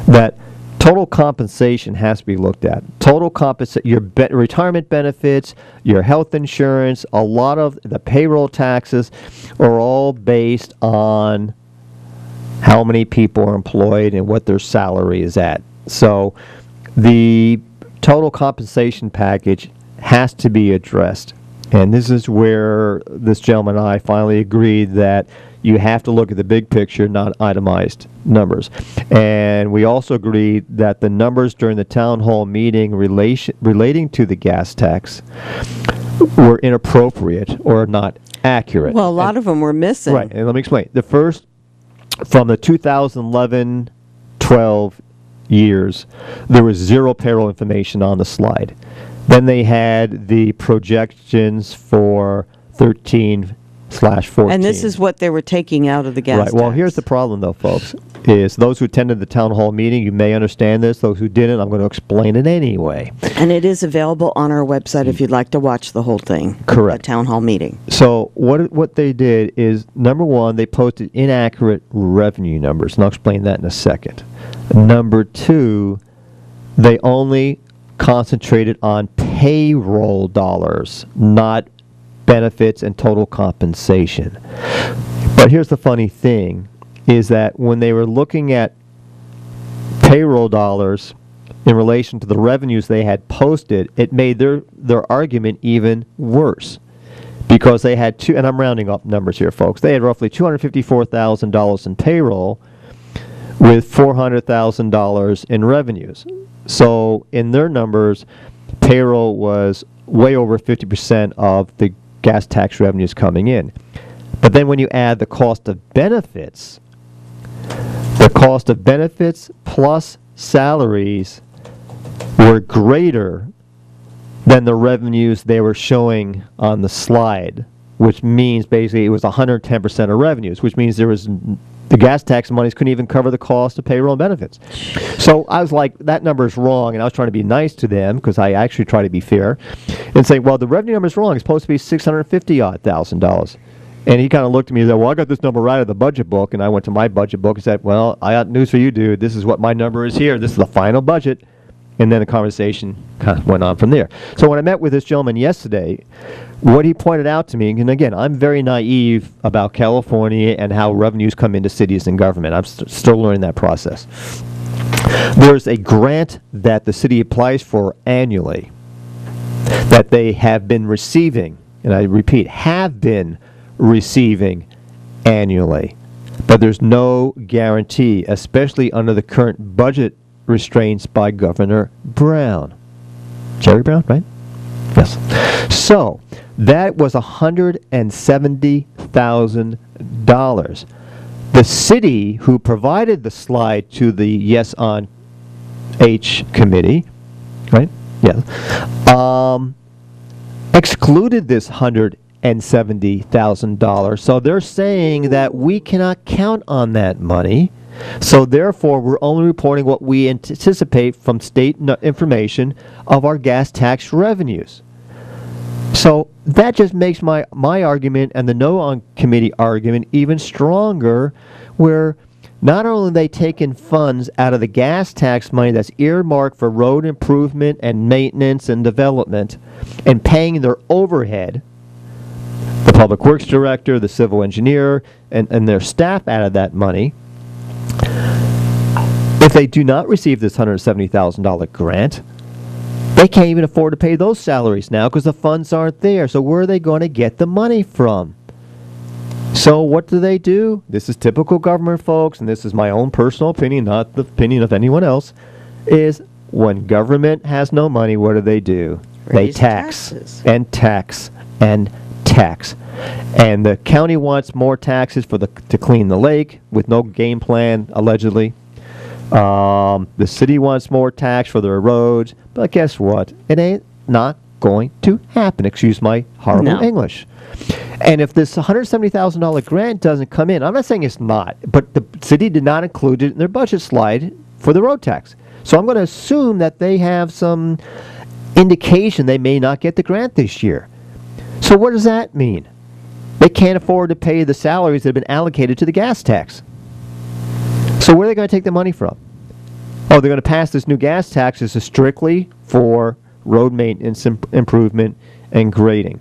that total compensation has to be looked at. Total compensation, your retirement benefits, your health insurance, a lot of the payroll taxes are all based on how many people are employed and what their salary is at. So the total compensation package has to be addressed. And this is where this gentleman and I finally agreed that you have to look at the big picture, not itemized numbers. And we also agreed that the numbers during the town hall meeting relating to the gas tax were inappropriate or not accurate. Well, a lot of them were missing. Right, and let me explain. The first, from the 2011-12 years, there was zero payroll information on the slide. Then they had the projections for 13/14. And this is what they were taking out of the gas tax. Right. Well, here's the problem, though, folks, is those who attended the town hall meeting, you may understand this. Those who didn't, I'm going to explain it anyway. And it is available on our website if you'd like to watch the whole thing. Correct. The town hall meeting. So what they did is, number one, they posted inaccurate revenue numbers, and I'll explain that in a second. Number two, they only concentrated on payroll dollars, not benefits and total compensation. But here's the funny thing, is that when they were looking at payroll dollars in relation to the revenues they had posted, it made their argument even worse. Because they had and I'm rounding up numbers here, folks, they had roughly $254,000 in payroll with $400,000 in revenues. So in their numbers, payroll was way over 50% of the gas tax revenues coming in. But then when you add the cost of benefits plus salaries were greater than the revenues they were showing on the slide, which means basically it was 110% of revenues, which means the gas tax monies couldn't even cover the cost of payroll and benefits. So I was like, that number is wrong, and I was trying to be nice to them, because I actually try to be fair, and say, well, the revenue number is wrong. It's supposed to be $650,000. And he kind of looked at me and said, well, I got this number right out of the budget book, and I went to my budget book and said, well, I got news for you, dude. This is what my number is here. This is the final budget. And then the conversation kind of went on from there. So when I met with this gentleman yesterday, what he pointed out to me, and again, I'm very naive about California and how revenues come into cities and government. I'm still learning that process. There's a grant that the city applies for annually that they have been receiving, and I repeat, have been receiving annually. But there's no guarantee, especially under the current budget restraints by Governor Brown. Jerry Brown, right? Yes. So that was $170,000. The city who provided the slide to the Yes On H committee, right? Yeah. Excluded this $170,000. So they're saying that we cannot count on that money. So therefore, we're only reporting what we anticipate from state information of our gas tax revenues. So that just makes my argument and the no on committee argument even stronger, where not only are they taking funds out of the gas tax money that's earmarked for road improvement and maintenance and development and paying their overhead, the public works director, the civil engineer, and their staff out of that money. If they do not receive this $170,000 grant, they can't even afford to pay those salaries now because the funds aren't there. So where are they going to get the money from? So what do? This is typical government, folks, and this is my own personal opinion, not the opinion of anyone else, is when government has no money, what do? They tax taxes. and tax and tax. And the county wants more taxes to clean the lake with no game plan, allegedly. The city wants more tax for their roads, but guess what? It ain't not going to happen. Excuse my horrible English. And if this $170,000 grant doesn't come in, I'm not saying it's not, but the city did not include it in their budget slide for the road tax. So I'm going to assume that they have some indication they may not get the grant this year. So what does that mean? They can't afford to pay the salaries that have been allocated to the gas tax. So where are they going to take the money from? Oh, they're going to pass this new gas tax. This is strictly for road maintenance improvement and grading.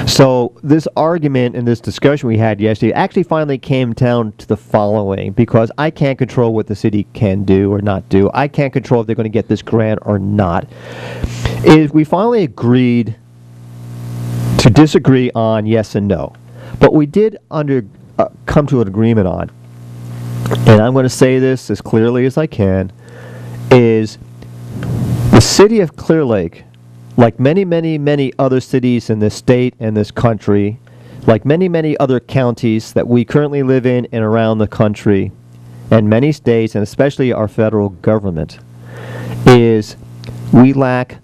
So this argument and this discussion we had yesterday actually finally came down to the following, because I can't control what the city can do or not do. I can't control if they're going to get this grant or not. Is we finally agreed to disagree on yes and no. But we did come to an agreement on, and I'm going to say this as clearly as I can, is the city of Clear Lake, like many, many, many other cities in this state and this country, like many, many other counties that we currently live in and around the country, and many states, and especially our federal government, is we lack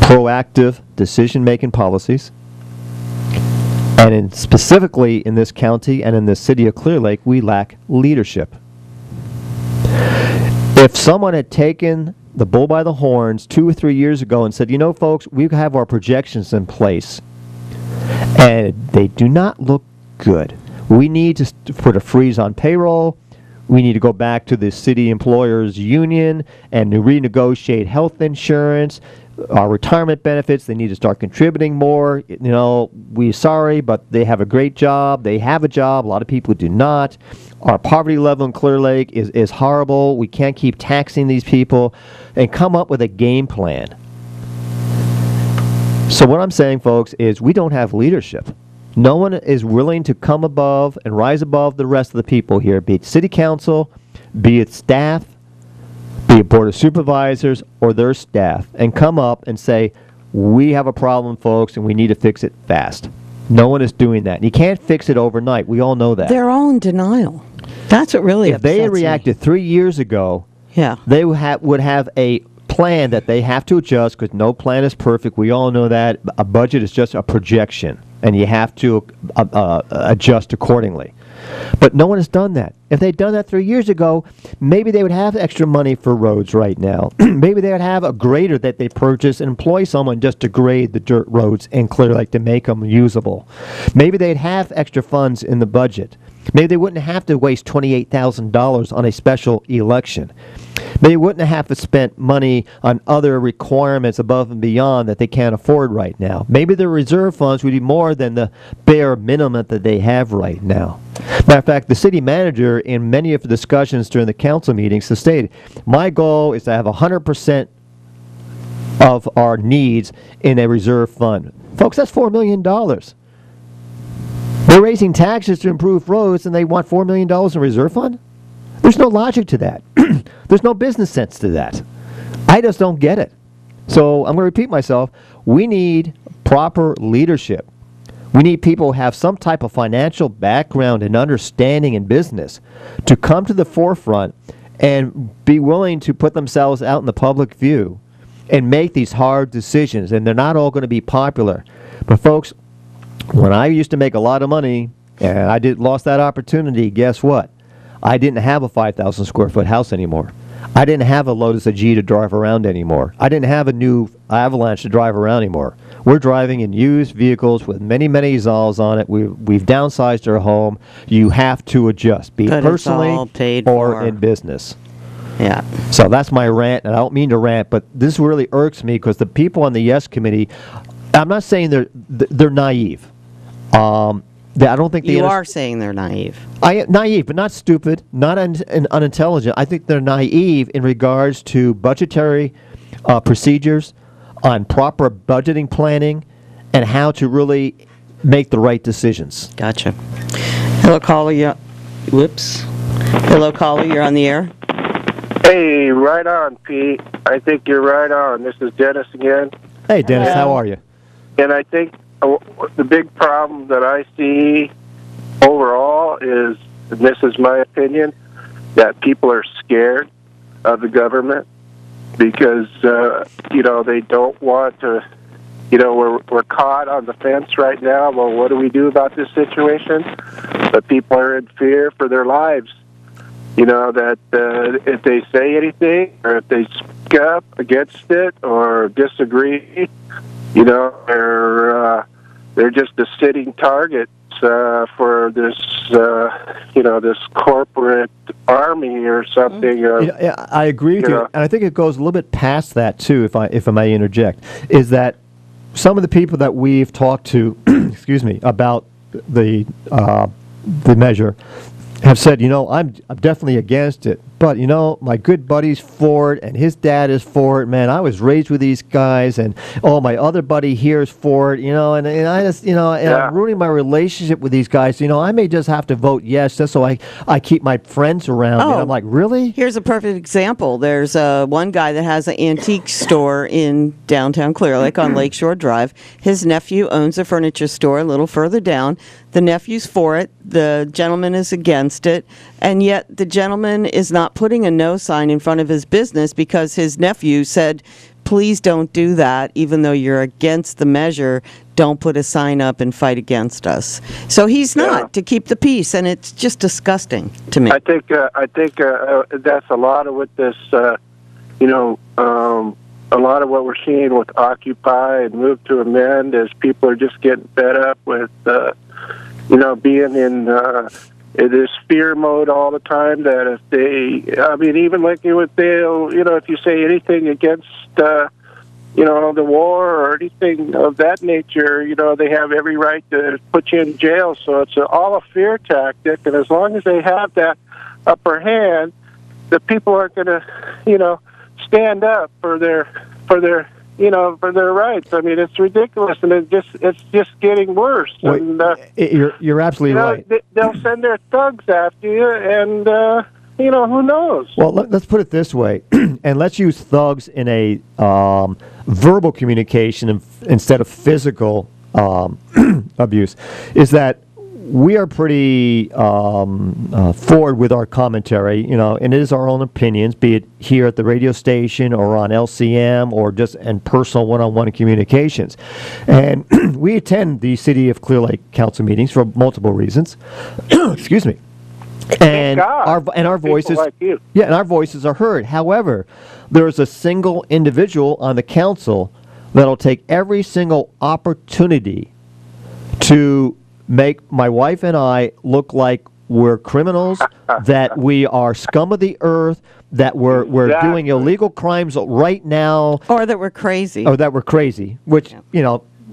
proactive decision-making policies. And specifically in this county and in the city of Clear Lake, we lack leadership. If someone had taken the bull by the horns 2 or 3 years ago and said, you know, folks, we have our projections in place, and they do not look good. We need to put a freeze on payroll. We need to go back to the city employers union and renegotiate health insurance, our retirement benefits. They need to start contributing more. You know, we're sorry, but they have a great job. They have a job. A lot of people do not. Our poverty level in Clear Lake is horrible. We can't keep taxing these people, and come up with a game plan. So what I'm saying, folks, is we don't have leadership. No one is willing to come above and rise above the rest of the people here, be it city council, be it staff, be it board of supervisors or their staff, and come up and say, we have a problem, folks, and we need to fix it fast. No one is doing that. And you can't fix it overnight. We all know that. They're all in denial. That's what really upsets me. If they had reacted 3 years ago, they would have a plan that they have to adjust, because no plan is perfect. We all know that. A budget is just a projection, and you have to adjust accordingly. But no one has done that. If they'd done that 3 years ago, maybe they would have extra money for roads right now. Maybe they would have a grader that they purchase and employ someone just to grade the dirt roads in Clear Lake to make them usable. Maybe they'd have extra funds in the budget. Maybe they wouldn't have to waste $28,000 on a special election. They wouldn't have to spend money on other requirements above and beyond that they can't afford right now. Maybe their reserve funds would be more than the bare minimum that they have right now. Matter of fact, the city manager, in many of the discussions during the council meetings, has stated, my goal is to have 100% of our needs in a reserve fund. Folks, that's $4 million. They're raising taxes to improve roads, and they want $4 million in reserve fund? There's no logic to that. There's no business sense to that. I just don't get it. So I'm going to repeat myself. We need proper leadership. We need people who have some type of financial background and understanding in business to come to the forefront and be willing to put themselves out in the public view and make these hard decisions. And they're not all going to be popular. But folks, when I used to make a lot of money and I lost that opportunity, guess what? I didn't have a 5,000 square foot house anymore. I didn't have a Lotus G to drive around anymore. I didn't have a new Avalanche to drive around anymore. We're driving in used vehicles with many, many Zols on it. We've downsized our home. You have to adjust, be personally or in business. Yeah. So that's my rant, and I don't mean to rant, but this really irks me because the people on the Yes Committee, I'm not saying they're naive. I don't think you are saying they're naive. Naive, but not stupid, not unintelligent. I think they're naive in regards to budgetary procedures, on proper budgeting planning, and how to really make the right decisions. Gotcha. Hello, caller. Whoops. Hello, caller. You're on the air. Hey, right on, Pete. I think you're right on. This is Dennis again. Hey, Dennis. How are you? And I think the big problem that I see overall is, and this is my opinion, that people are scared of the government because, they don't want to, we're caught on the fence right now. Well, what do we do about this situation? But people are in fear for their lives. That if they say anything or if they speak up against it or disagree, they're just a sitting target for this, this corporate army or something. I agree with you, and I think it goes a little bit past that too. If I may interject, is that some of the people that we've talked to, excuse me, about the measure, have said, I'm definitely against it, but my good buddy's for it, and his dad is for it. Man, I was raised with these guys, and my other buddy here is for it. And I just, and I'm ruining my relationship with these guys. I may just have to vote yes just so I keep my friends around. And I'm like, really? Here's a perfect example. There's one guy that has an antique store in downtown Clear Lake on Lakeshore Drive. His nephew owns a furniture store a little further down. The nephew's for it. The gentleman is against it. And yet the gentleman is not putting a no sign in front of his business because his nephew said, please don't do that. Even though you're against the measure, don't put a sign up and fight against us. So he's not, to keep the peace. And it's just disgusting to me. I think that's a lot of what this, a lot of what we're seeing with Occupy and Move to Amend is people are just getting fed up with, being in this fear mode all the time. That if even like if you say anything against, the war or anything of that nature, they have every right to put you in jail. So it's all a fear tactic, and as long as they have that upper hand, the people are going to, stand up for their rights. I mean, it's ridiculous, and it's just getting worse. Wait, and you're absolutely right. They'll send their thugs after you, and who knows? Well, let's put it this way, and let's use thugs in a verbal communication instead of physical abuse. Is that we are pretty forward with our commentary, and it is our own opinions, be it here at the radio station or on LCM or just in personal one-on-one communications. And we attend the City of Clear Lake Council meetings for multiple reasons. Excuse me. And our voices, like you. and our voices are heard. However, there is a single individual on the council that'll take every single opportunity to make my wife and I look like we're criminals, that we are scum of the earth, that we're doing illegal crimes right now, or that we're crazy, which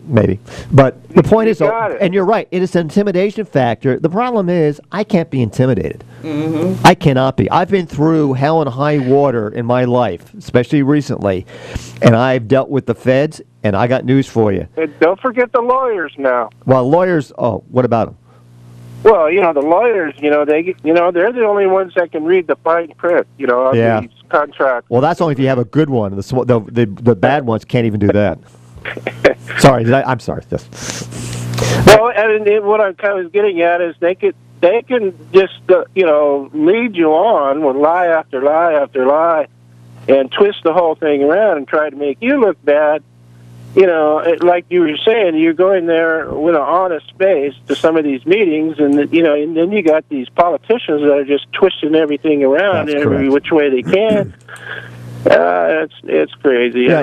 maybe. But the point is, and you're right, it is an intimidation factor. The problem is I can't be intimidated. Mm-hmm. I cannot be. I've been through hell and high water in my life, especially recently, and I've dealt with the feds. And I got news for you. And don't forget the lawyers now. Well, lawyers. Oh, what about them? Well, the lawyers. They're the only ones that can read the fine print. On these contracts. Well, that's only if you have a good one. The bad ones can't even do that. Sorry, I'm sorry. Yes. Well, and what I was getting at is they can just lead you on with lie after lie after lie, and twist the whole thing around and try to make you look bad. Like you were saying, you're going there with an honest face to some of these meetings, and and then you got these politicians that are just twisting everything around in every which way they can. It's crazy. Yeah,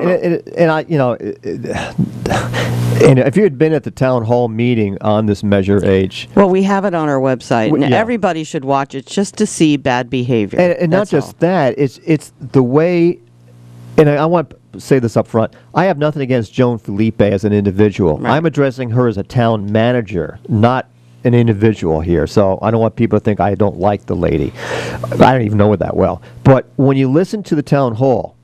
and if you had been at the town hall meeting on this Measure H, well, we have it on our website, and everybody should watch it just to see bad behavior. And not just that, it's the way. And I want to say this up front. I have nothing against Joan Felipe as an individual. Right. I'm addressing her as a town manager, not an individual here. So I don't want people to think I don't like the lady. I don't even know her that well. But when you listen to the town hall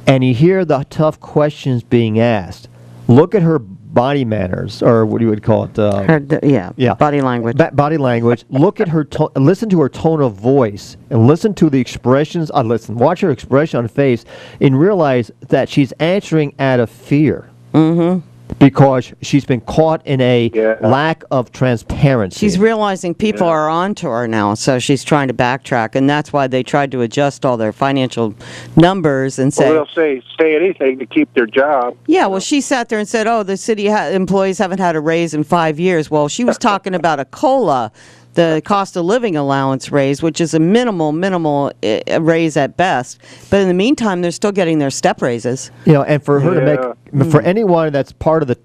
and you hear the tough questions being asked, look at her body manners, or what you would call it. Body language. Body language. Look at her listen to her tone of voice, and listen to the expressions. Watch her expression on her face, and realize that she's answering out of fear. Mm-hmm. Because she's been caught in a lack of transparency. She's realizing people are on to her now, so she's trying to backtrack, and that's why they tried to adjust all their financial numbers and say... Well, they'll say anything to keep their job. Yeah, well, she sat there and said, the city employees haven't had a raise in 5 years. Well, she was talking about a COLA, the cost of living allowance raise, which is a minimal raise at best. But in the meantime, they're still getting their step raises. And for her to make, for anyone that's part of the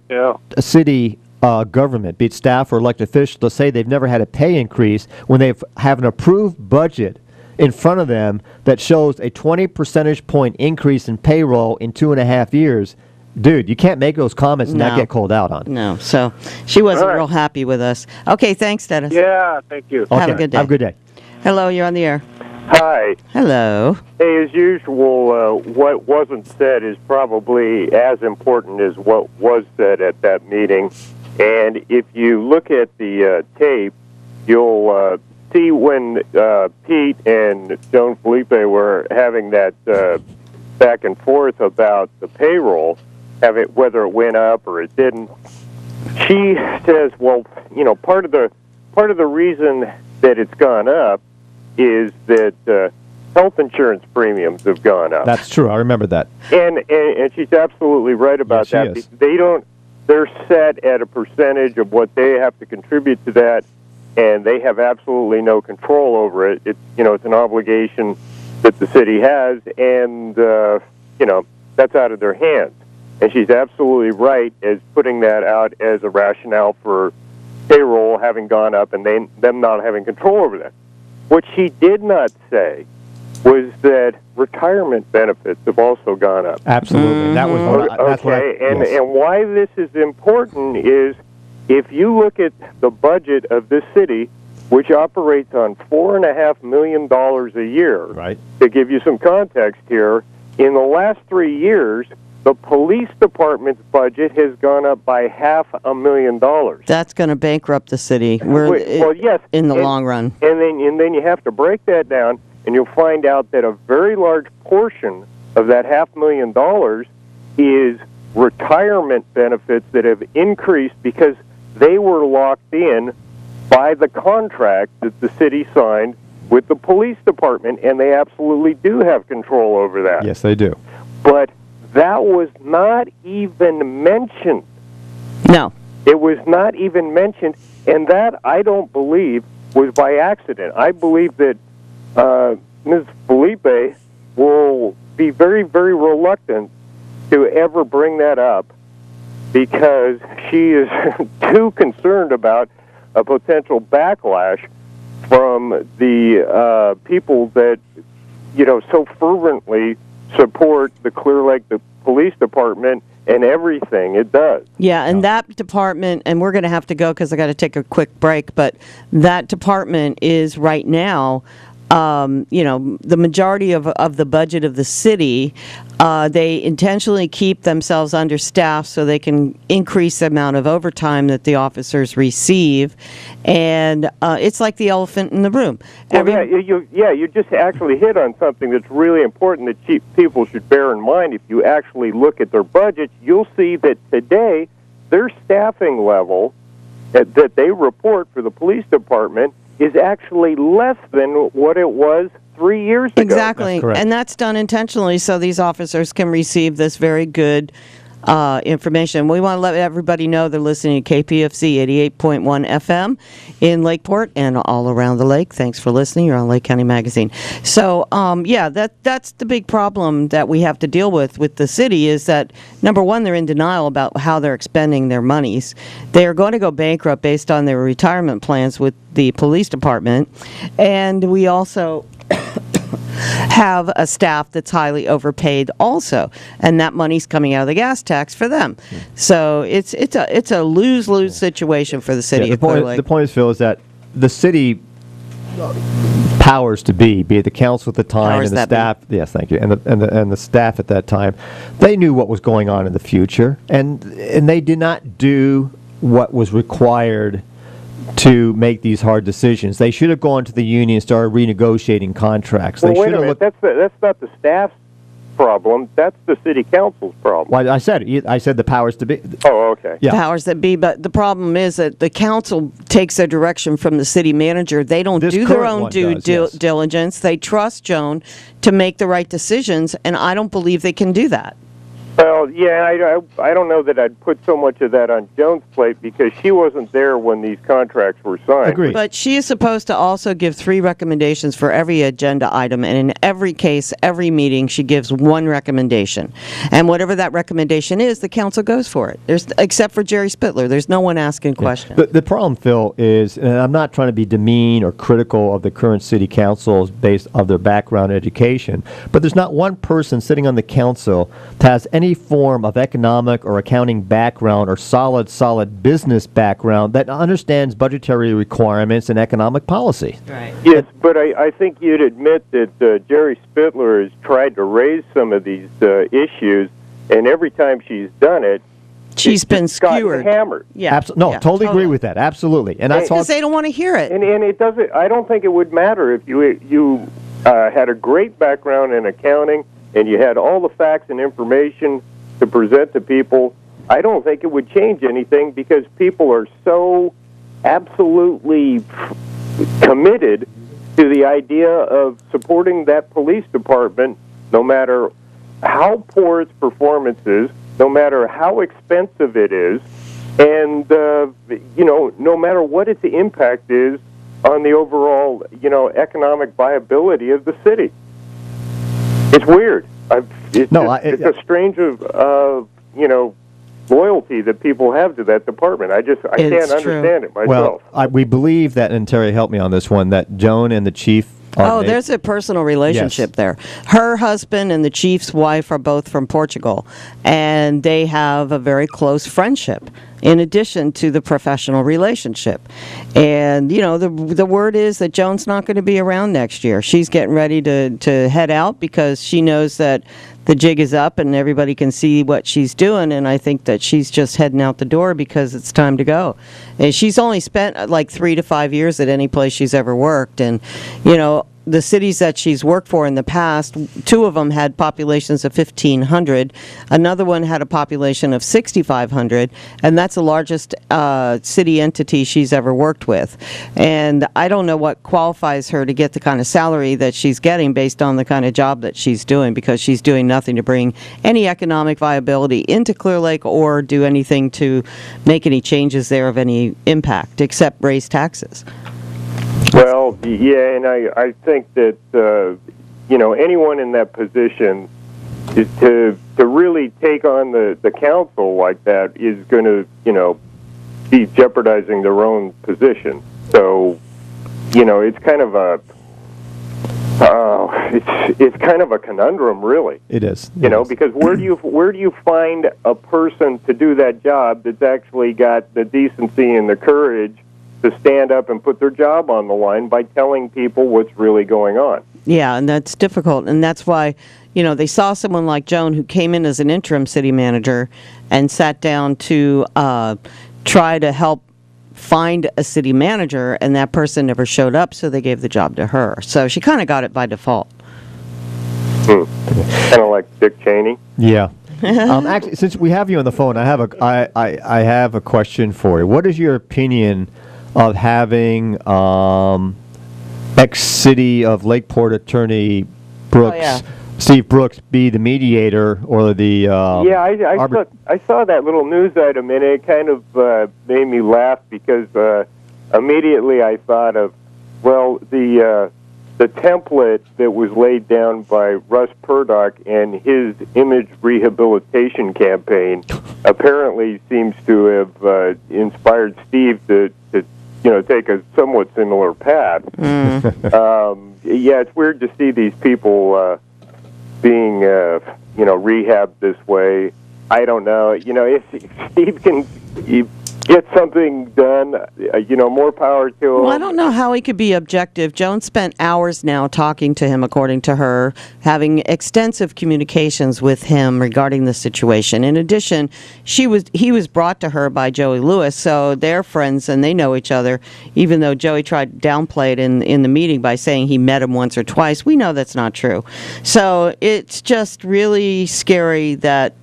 city government, be it staff or elected officials, to say they've never had a pay increase when they have an approved budget in front of them that shows a 20 percentage point increase in payroll in 2.5 years. Dude, you can't make those comments and not get called out on. No, so she wasn't real happy with us. Okay, thanks, Dennis. Yeah, thank you. Have a good day. Have a good day. Hello, you're on the air. Hi. Hello. Hey, as usual, what wasn't said is probably as important as what was said at that meeting. And if you look at the tape, you'll see when Pete and Joan Felipe were having that back and forth about the payroll, whether it went up or it didn't. She says, well, part of the reason that it's gone up is that health insurance premiums have gone up. That's true. I remember that. And she's absolutely right about that. They're set at a percentage of what they have to contribute to that, and they have absolutely no control over it. It's an obligation that the city has, and that's out of their hands. And she's absolutely right as putting that out as a rationale for payroll having gone up and them not having control over that. What she did not say was that retirement benefits have also gone up. Absolutely. That was and why this is important is if you look at the budget of this city, which operates on $4.5 million a year. Right. To give you some context here, in the last 3 years, the police department's budget has gone up by $500,000. That's going to bankrupt the city. Yes, in the long run. And then you have to break that down, and you'll find out that a very large portion of that $500,000 is retirement benefits that have increased because they were locked in by the contract that the city signed with the police department, and they absolutely do have control over that. Yes, they do. But that was not even mentioned. No. It was not even mentioned, and that, I don't believe, was by accident. I believe that Ms. Felipe will be very, very reluctant to ever bring that up because she is too concerned about a potential backlash from the people that, so fervently support the Clear Lake Police Department and everything it does. Yeah, and that department, and we're going to have to go because I got to take a quick break, but that department is right now, the majority of the budget of the city. They intentionally keep themselves understaffed so they can increase the amount of overtime that the officers receive, and it's like the elephant in the room. You just actually hit on something that's really important that people should bear in mind. If you actually look at their budgets, you'll see that today their staffing level that they report for the police department is actually less than what it was 3 years ago. Exactly. And that's done intentionally so these officers can receive this very good information. We want to let everybody know they're listening to KPFC 88.1 FM in Lakeport and all around the lake. Thanks for listening. You're on Lake County Magazine. So, that's the big problem that we have to deal with the city is that, number one, they're in denial about how they're expending their monies. They are going to go bankrupt based on their retirement plans with the police department. And we also have a staff that's highly overpaid also, and that money's coming out of the gas tax for them. So it's a lose-lose situation for the city of Clear Lake. The point is, Phil, is that the city powers to be it the council at the time and the staff. Yes, thank you, and the staff at that time, they knew what was going on in the future, and they did not do what was required to make these hard decisions. They should have gone to the union and started renegotiating contracts. Well, wait a minute. That's not the staff's problem. That's the city council's problem. Well, I said the powers to be. Oh, okay. Yeah. Powers that be, but the problem is that the council takes their direction from the city manager. They don't do their own due diligence. They trust Joan to make the right decisions, and I don't believe they can do that. Well, yeah, I don't know that I'd put so much of that on Joan's plate because she wasn't there when these contracts were signed. Agreed. But she is supposed to also give 3 recommendations for every agenda item, and in every case, every meeting, she gives 1 recommendation. And whatever that recommendation is, the council goes for it. Except for Jerry Spittler. There's no one asking questions. The problem, Phil, is, and I'm not trying to be demean or critical of the current city councils based on their background education, but there's not one person sitting on the council that has any form of economic or accounting background or solid business background that understands budgetary requirements and economic policy. Right. Yes, but I think you'd admit that Jerry Spittler has tried to raise some of these issues, and every time she's done it, she's been skewered, hammered. Yeah, totally agree with that. Absolutely, and that's because they don't want to hear it. And it doesn't. I don't think it would matter if you had a great background in accounting and you had all the facts and information to present to people. I don't think it would change anything because people are so absolutely committed to the idea of supporting that police department, no matter how poor its performance is, no matter how expensive it is, and no matter what its impact is on the overall economic viability of the city. It's weird. It's a strange loyalty that people have to that department. I can't understand it myself. Well, we believe that, and Terry, help me on this one, that Joan and the chief there's a personal relationship there. Her husband and the chief's wife are both from Portugal, and they have a very close friendship in addition to the professional relationship. And, the word is that Joan's not going to be around next year. She's getting ready to head out because she knows that the jig is up and everybody can see what she's doing, and I think that she's just heading out the door because it's time to go. And she's only spent like 3 to 5 years at any place she's ever worked, and the cities that she's worked for in the past, 2 of them had populations of 1,500. Another one had a population of 6,500, and that's the largest city entity she's ever worked with. And I don't know what qualifies her to get the kind of salary that she's getting based on the kind of job that she's doing, because she's doing nothing to bring any economic viability into Clear Lake or do anything to make any changes there of any impact, except raise taxes. Well, yeah, and I think that anyone in that position is to really take on the council like that is going to be jeopardizing their own position. So it's kind of it's kind of a conundrum, really. It is. Because where do you find a person to do that job that's actually got the decency and the courage to stand up and put their job on the line by telling people what's really going on? Yeah, and that's difficult, and that's why, they saw someone like Joan who came in as an interim city manager and sat down to try to help find a city manager, and that person never showed up, so they gave the job to her. So she kind of got it by default. Kind of like Dick Cheney. Yeah. Actually, since we have you on the phone, I have a question for you. What is your opinion of having ex-city of Lakeport attorney Brooks, Steve Brooks, be the mediator or the? I saw that little news item, and it kind of made me laugh because immediately I thought of, well, the template that was laid down by Russ Purdock and his image rehabilitation campaign apparently seems to have inspired Steve to take a somewhat similar path. It's weird to see these people being rehabbed this way. I don't know. If Steve can get something done, more power to him. Well, I don't know how he could be objective. Joan spent hours now talking to him, according to her, having extensive communications with him regarding the situation. In addition, he was brought to her by Joey Lewis, so they're friends and they know each other, even though Joey tried to downplay it in the meeting by saying he met him once or twice. We know that's not true. So it's just really scary that,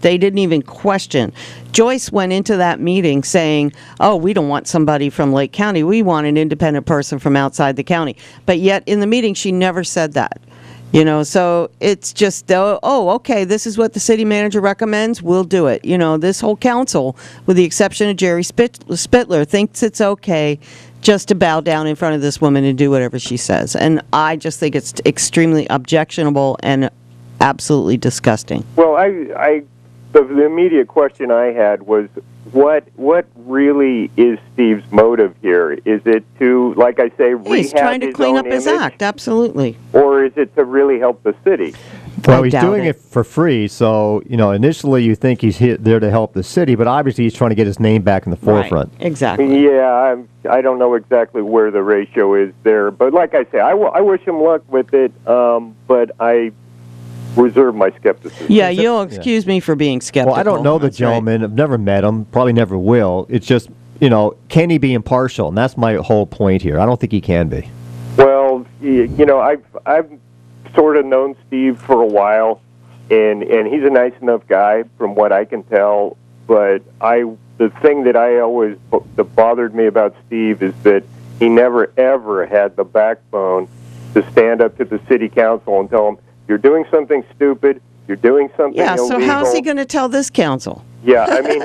they didn't even question. Joyce went into that meeting saying, oh, we don't want somebody from Lake County. We want an independent person from outside the county. But yet in the meeting, she never said that. So it's just, okay, this is what the city manager recommends. We'll do it. This whole council, with the exception of Jerry Spittler, thinks it's okay just to bow down in front of this woman and do whatever she says. And I just think it's extremely objectionable and absolutely disgusting. Well, the immediate question I had was, what really is Steve's motive here? Is it to, like I say, rehab he's trying to clean up his image? act, absolutely. Or is it to really help the city? Well, he's doing it for free, so, initially you think he's there to help the city, but obviously he's trying to get his name back in the forefront. Right. Exactly. Yeah, I don't know exactly where the ratio is there, but like I say, I wish him luck with it, but I reserve my skepticism. Yeah, you'll excuse me for being skeptical. Well, I don't know the gentleman. Right. I've never met him. Probably never will. It's just, can he be impartial? And that's my whole point here. I don't think he can be. Well, I've sort of known Steve for a while, and he's a nice enough guy from what I can tell. But the thing that bothered me about Steve is that he never ever had the backbone to stand up to the city council and tell them, you're doing something stupid. You're doing something illegal. So how's he going to tell this council? Yeah, I mean,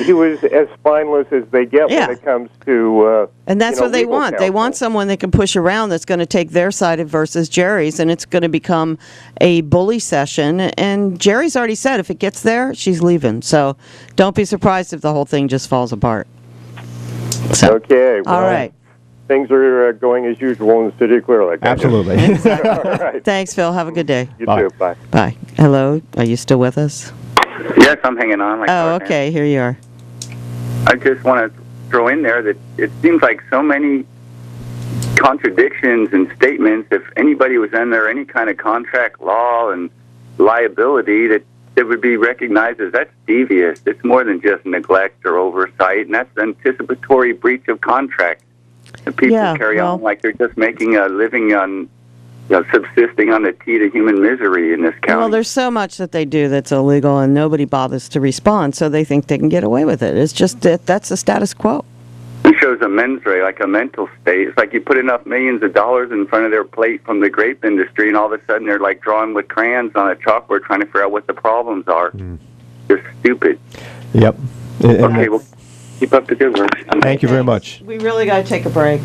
he was as spineless as they get when it comes to. And that's what they want. Counsel. They want someone they can push around that's going to take their side versus Jerry's, and it's going to become a bully session. And Jerry's already said if it gets there, she's leaving. So don't be surprised if the whole thing just falls apart. So, okay. Well, all right. Things are going as usual in the city of Clear Lake. Absolutely. All right. Thanks, Phil. Have a good day. You too. Bye. Bye. Hello. Are you still with us? Yes, I'm hanging on. Okay. Here you are. I just want to throw in there that it seems like so many contradictions and statements. If anybody was under any kind of contract law and liability, that it would be recognized as that's devious. It's more than just neglect or oversight, and that's anticipatory breach of contract. And people carry on like they're just making a living on, subsisting on the teat of human misery in this county. Well, there's so much that they do that's illegal, and nobody bothers to respond, so they think they can get away with it. It's just that's the status quo. It shows a mens rea, like a mental state. It's like you put enough millions of dollars in front of their plate from the grape industry, and all of a sudden they're like drawing with crayons on a chalkboard trying to figure out what the problems are. They're stupid. Yep. Okay, well, keep up the good work. Thank you very much. We really got to take a break.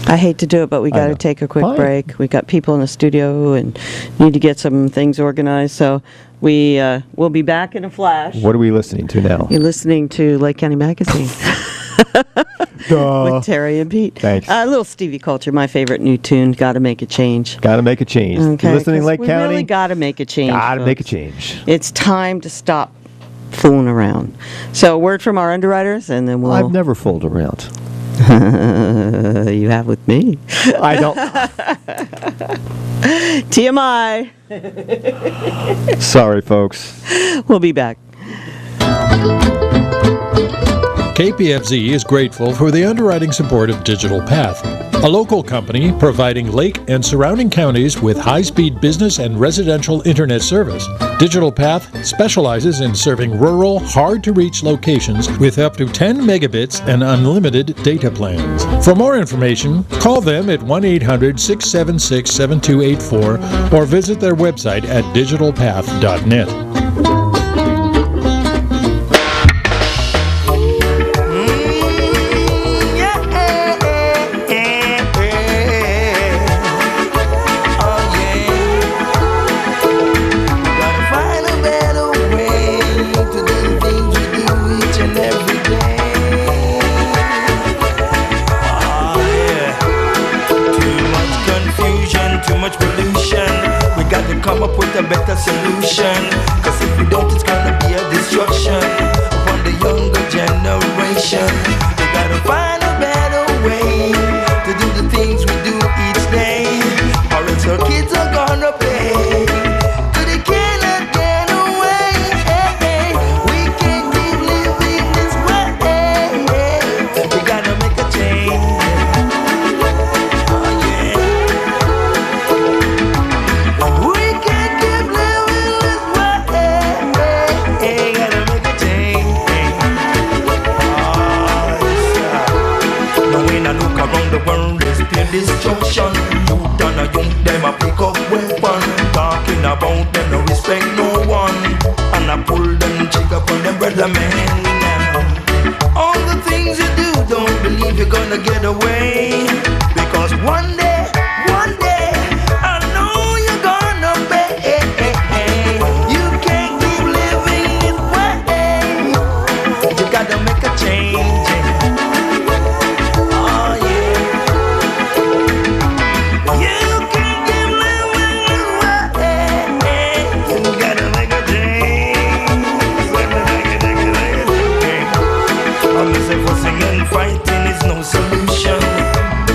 I hate to do it, but we got to take a quick break. We got people in the studio and need to get some things organized. So we'll be back in a flash. What are we listening to now? You're listening to Lake County Magazine with Terry and Pete. Thanks. A little Stevie Culture, my favorite new tune. Got to make a change. Got to make a change. Okay, You're listening to Lake we County? Really got to make a change. Got to make a change. It's time to stop fooling around. So a word from our underwriters, and then we'll. I've never fooled around. You have with me. I don't. TMI. Sorry, folks. We'll be back. KPFZ is grateful for the underwriting support of Digital Path. a local company providing Lake and surrounding counties with high-speed business and residential internet service. Digital Path specializes in serving rural, hard-to-reach locations with up to 10 megabits and unlimited data plans. For more information, call them at 1-800-676-7284 or visit their website at digitalpath.net. Come up with a better solution, cause if we don't, it's gonna be a destruction upon the younger generation. We gotta find a better way to do the things we do each day, or else our kids are gonna pay. So they cannot get away. We can't keep living this way. We gotta make a change. Destruction, youth and a youth, them a pick up weapon, talking about them no respect no one, and I pull them trigger from them brother man. All the things you do, don't believe you're gonna get away, because one day, I know you're gonna pay. You can't keep living this way. You gotta make a change.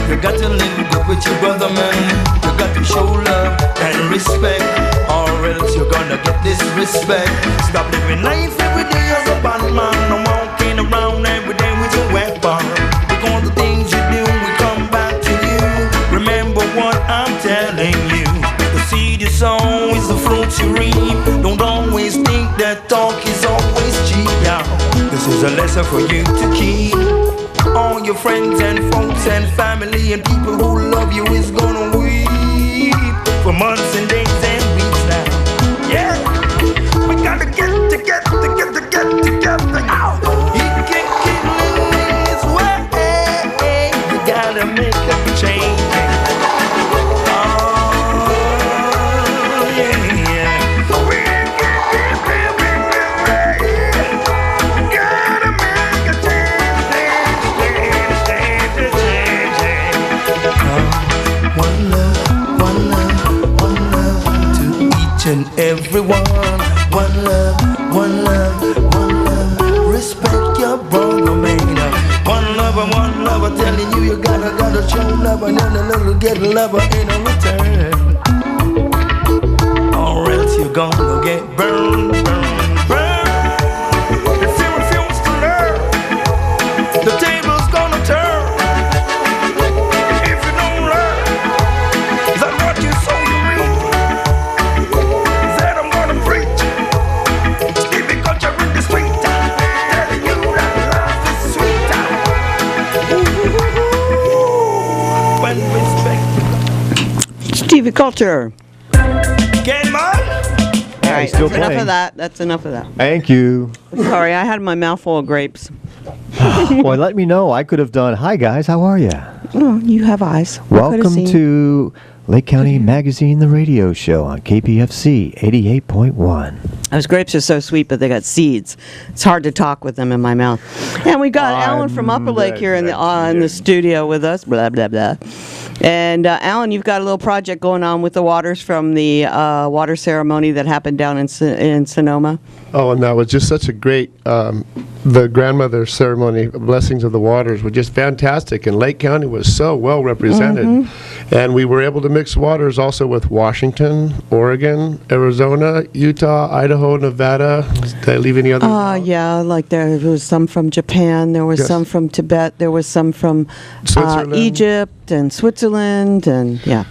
You got to live good with your brother, man. You got to show love and respect, or else you're gonna get disrespect. Stop living life every day as a bad man. No walking around every day with your weapon. Because the things you do will come back to you. Remember what I'm telling you. The seed you sow is the fruit you reap. Don't always think that talk is always cheap. Yeah, this is a lesson for you to keep. All your friends and folks and family and people who love you is gonna weep for months and days and weeks now. Yeah, we gotta get together. Ow. You can't keep living this way. You gotta make a change. And everyone, one love, respect your brother, man. One love, telling you you gotta show love, and then a little get love in a return, or else you're gonna get burned. If you refuse to learn, the table's gonna turn. If you don't learn, is that what you sow you reap? TV Culture. Game on. All right, still that's enough playing. of that. That's enough of that. Thank you. Sorry, I had my mouth full of grapes. Well, let me know. I could have done, hi guys, how are you? Oh, you have eyes. Welcome to Lake County Magazine, the radio show on KPFC 88.1. Those grapes are so sweet, but they got seeds. It's hard to talk with them in my mouth. And we got Alan from Upper Lake here in the studio with us. Blah, blah, blah. And Alan, you've got a little project going on with the waters from the water ceremony that happened down in Sonoma. Oh, and that was just such a great, the grandmother ceremony, Blessings of the Waters, was just fantastic, and Lake County was so well represented. And we were able to mix waters also with Washington, Oregon, Arizona, Utah, Idaho, Nevada. Did I leave any others out? Yeah, like there was some from Japan, there was Yes. some from Tibet, there was some from Switzerland. Egypt and Switzerland, and yeah.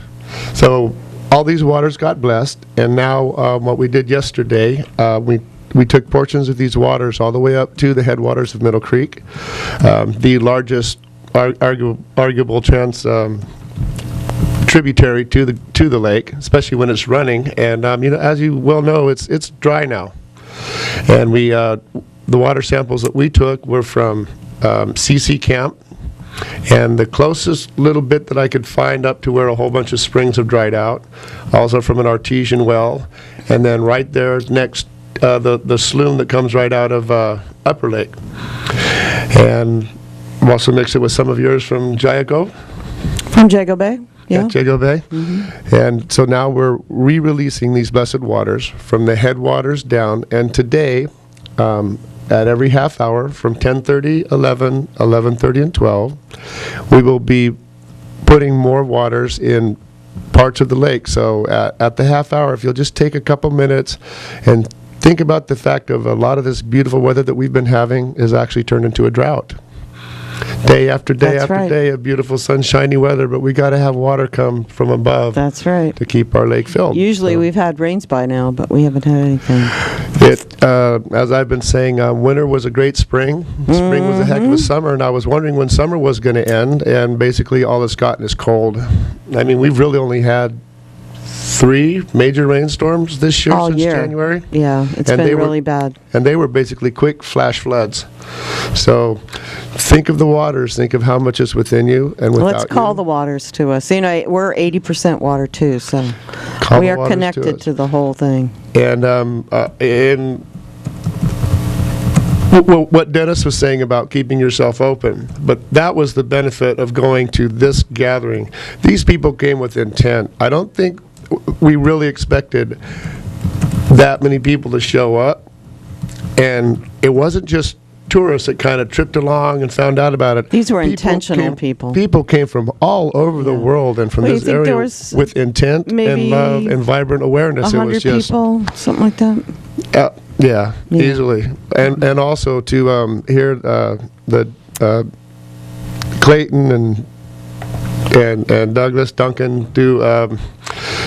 So all these waters got blessed, and now what we did yesterday, we took portions of these waters all the way up to the headwaters of Middle Creek, the largest arguable tributary to the lake, especially when it's running. And as you well know, it's dry now. And the water samples that we took were from CC Camp, and the closest little bit that I could find up to where a whole bunch of springs have dried out, also from an artesian well, and then right there next the slume that comes right out of Upper Lake. And I've also mixed it with some of yours from Jayago. From Jago Bay? Yeah. Jago Bay. Mm-hmm. And so now we're re-releasing these blessed waters from the headwaters down. And today, at every half hour from 10:30, 11, 11:30, and 12, we will be putting more waters in parts of the lake. So at the half hour, if you'll just take a couple minutes and think about the fact of a lot of this beautiful weather that we've been having is actually turned into a drought. Day after day That's after right. day of beautiful sunshiny weather, but we got to have water come from above. That's right. To keep our lake filled. Usually So we've had rains by now, but we haven't had anything. as I've been saying, winter was a great spring. Spring was a heck of a summer, and I was wondering when summer was going to end, and basically all it's gotten is cold. I mean, we've really only had 3 major rainstorms this year All since year. January. Yeah, it's And been they were- really bad. And they were basically quick flash floods. So think of the waters, think of how much is within you and without Let's call you. the waters to us. We're 80% water too, so Call we the are waters to connected us. to the whole thing. And what Dennis was saying about keeping yourself open, but that was the benefit of going to this gathering. These people came with intent. I don't think we really expected that many people to show up, and it wasn't just tourists that kind of tripped along and found out about it. These were intentional people. People came from all over the world and from Well, you this think there area was with intent and maybe love and vibrant awareness. It 100 was just people, something like that. yeah, easily, and also to hear the Clayton and Douglas Duncan do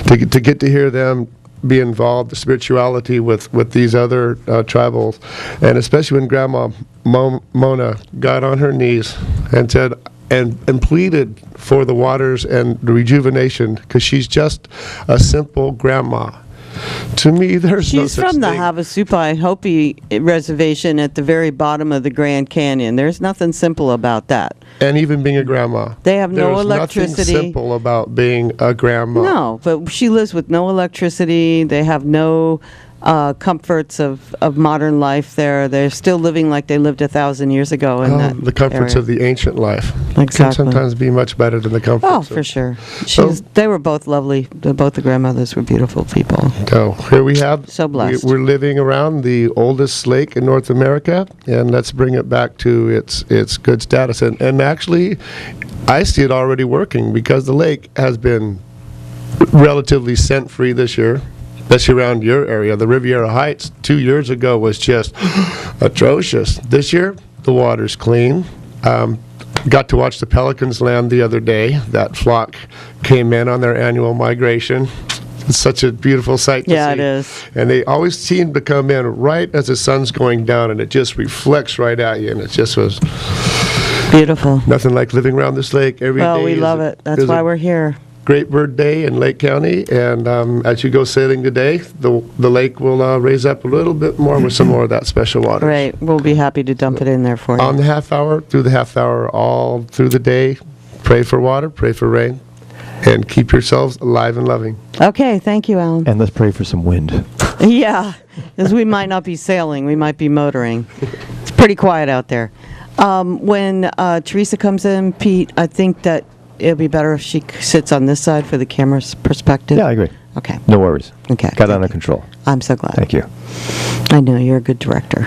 to get to hear them be involved, the spirituality with these other tribals, and especially when Grandma Mona got on her knees and said and pleaded for the waters and the rejuvenation, because she's just a simple grandma. To me, there's no She's such from the thing. Havasupai Hopi Reservation at the very bottom of the Grand Canyon. There's nothing simple about that. And even being a grandma. They have no There's electricity. nothing simple about being a grandma. No, but she lives with no electricity. They have no comforts of modern life there. They're still living like they lived 1,000 years ago in that the comforts area. of the ancient life Exactly. can sometimes be much better than the comforts. Oh, of- for sure. So- They were both lovely. Both the grandmothers were beautiful people. So here we have. So blessed. We're living around the oldest lake in North America, and let's bring it back to its good status. And actually, I see it already working, because the lake has been relatively scent-free this year, especially around your area. The Riviera Heights 2 years ago was just atrocious. This year, the water's clean. Got to watch the pelicans land the other day. That flock came in on their annual migration. It's such a beautiful sight to see. Yeah, it is. And they always seem to come in right as the sun's going down, and it just reflects right at you, and it just was Beautiful. nothing like living around this lake every day. Well, we is love a- it. That's is why a we're here. Great Bird Day in Lake County, and as you go sailing today, the lake will raise up a little bit more with some more of that special water. Great. We'll be happy to dump it in there for you. On the half hour, through the half hour, all through the day, pray for water, pray for rain, and keep yourselves alive and loving. Okay, thank you, Alan. And let's pray for some wind. Yeah, because we might not be sailing, we might be motoring. It's pretty quiet out there. When Teresa comes in, Pete, I think that it'll be better if she sits on this side for the camera's perspective. Yeah, I agree. Okay. No worries. Okay. Got it under control. I'm so glad. Thank you. I know, you're a good director.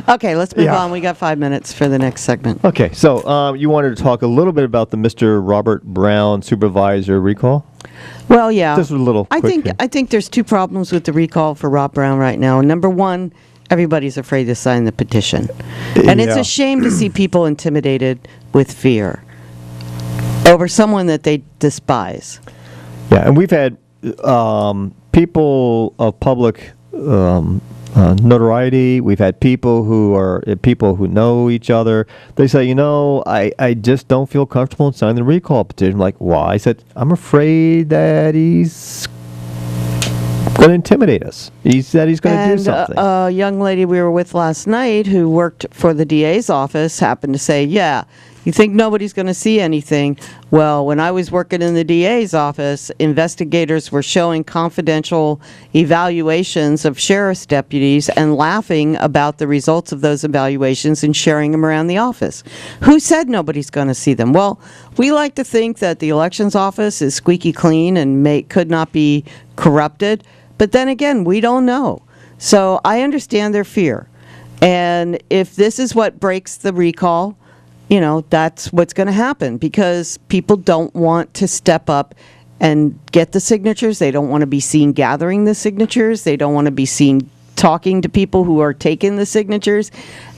Okay, let's move on. We got 5 minutes for the next segment. Okay, so you wanted to talk a little bit about the Mr. Robert Brown supervisor recall? Well, yeah. Just a little I think there's two problems with the recall for Rob Brown right now. Number one, everybody's afraid to sign the petition. And it's a shame to see people intimidated with fear over someone that they despise. Yeah, and we've had people of public notoriety. We've had people who know each other. They say, I just don't feel comfortable in signing the recall petition. I'm like, why? I said, I'm afraid that he's going to intimidate us. He said he's going to do something. A young lady we were with last night who worked for the DA's office happened to say, yeah, you think nobody's going to see anything? Well, when I was working in the DA's office, investigators were showing confidential evaluations of sheriff's deputies and laughing about the results of those evaluations and sharing them around the office. Who said nobody's going to see them? Well, we like to think that the elections office is squeaky clean and could not be corrupted, but then again, we don't know. So I understand their fear. And if this is what breaks the recall, that's what's going to happen, because people don't want to step up and get the signatures. They don't want to be seen gathering the signatures. They don't want to be seen talking to people who are taking the signatures.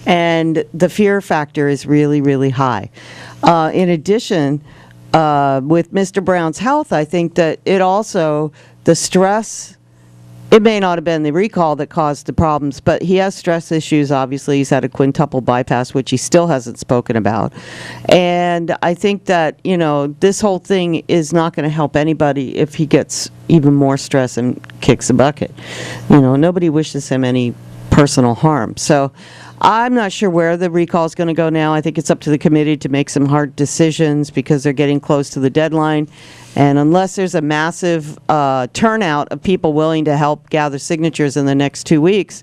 And the fear factor is really, really high. In addition, with Mr. Brown's health, I think that the stress, it may not have been the recall that caused the problems, but he has stress issues, obviously. He's had a quintuple bypass, which he still hasn't spoken about. And I think that, this whole thing is not going to help anybody if he gets even more stress and kicks the bucket. Nobody wishes him any personal harm. So I'm not sure where the recall is going to go now. I think it's up to the committee to make some hard decisions because they're getting close to the deadline. And unless there's a massive turnout of people willing to help gather signatures in the next 2 weeks,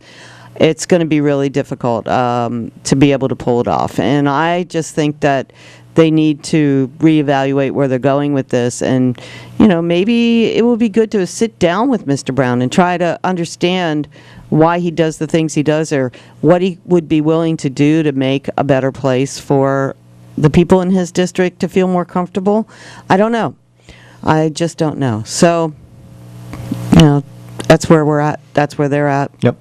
it's going to be really difficult to be able to pull it off. And I just think that they need to reevaluate where they're going with this. And, maybe it would be good to sit down with Mr. Brown and try to understand why he does the things he does, or what he would be willing to do to make a better place for the people in his district to feel more comfortable. I don't know. I just don't know. So, that's where we're at. That's where they're at. Yep.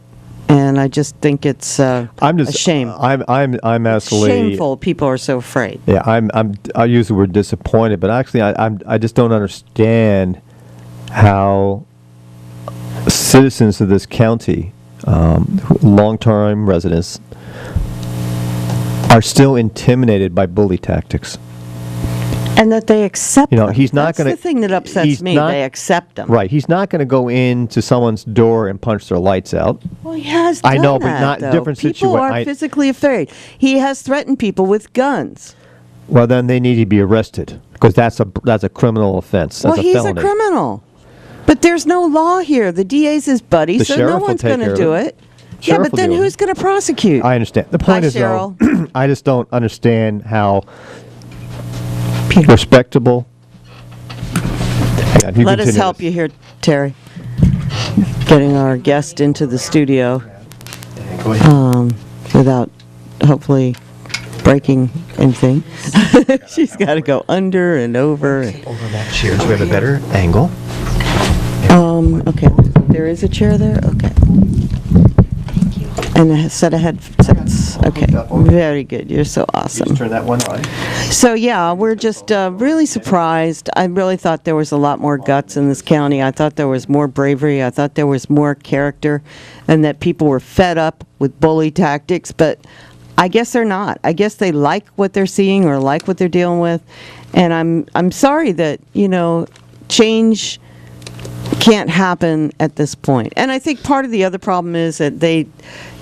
And I just think it's a shame. I'm actually shameful. People are so afraid. Yeah, I use the word disappointed, but actually, I just don't understand how citizens of this county, long-term residents, are still intimidated by bully tactics. And that they accept them. He's not That's going to. the thing that upsets me. They accept them. Right. He's not going to go into someone's door and punch their lights out. Well, he has done I know, that, but not though. different situation. People are physically afraid. He has threatened people with guns. Well, then they need to be arrested, because that's a criminal offense. That's he's felony. a criminal. But there's no law here. The DA's his buddy, so no one's going to do it. Yeah, but then who's going to prosecute? I understand. The point is, though, I just don't understand how respectable. Let us help you here, Terry. Getting our guest into the studio without hopefully breaking anything. She's got to go under and over. Over that chair, so we have a better angle. Okay. There is a chair there? Okay. And a set of headsets. Okay. Very good. You're so awesome. Just turn that one on. So, yeah, we're just really surprised. I really thought there was a lot more guts in this county. I thought there was more bravery. I thought there was more character, and that people were fed up with bully tactics. But I guess they're not. I guess they like what they're seeing or like what they're dealing with. And I'm sorry that, change can't happen at this point. And I think part of the other problem is that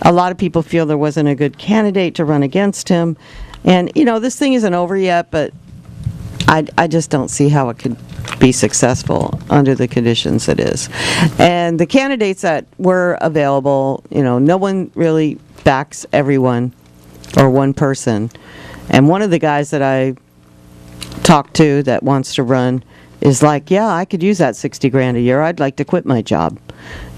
a lot of people feel there wasn't a good candidate to run against him. And, this thing isn't over yet, but I just don't see how it could be successful under the conditions it is. And the candidates that were available, no one really backs everyone or one person. And one of the guys that I talked to that wants to run is like, yeah, I could use that 60 grand a year. I'd like to quit my job.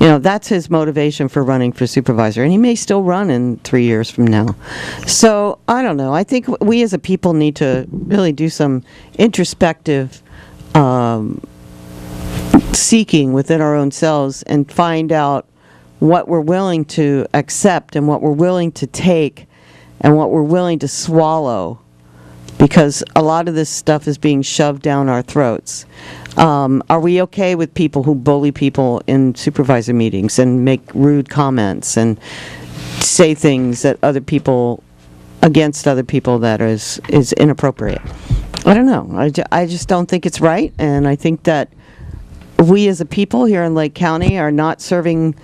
You know, that's his motivation for running for supervisor, and he may still run in 3 years from now. So, I don't know. I think we as a people need to really do some introspective seeking within our own selves and find out what we're willing to accept and what we're willing to take and what we're willing to swallow, because a lot of this stuff is being shoved down our throats. Are we okay with people who bully people in supervisor meetings and make rude comments and say things that other people, against other people, that is inappropriate? I don't know. I just don't think it's right, and I think that we as a people here in Lake County are not serving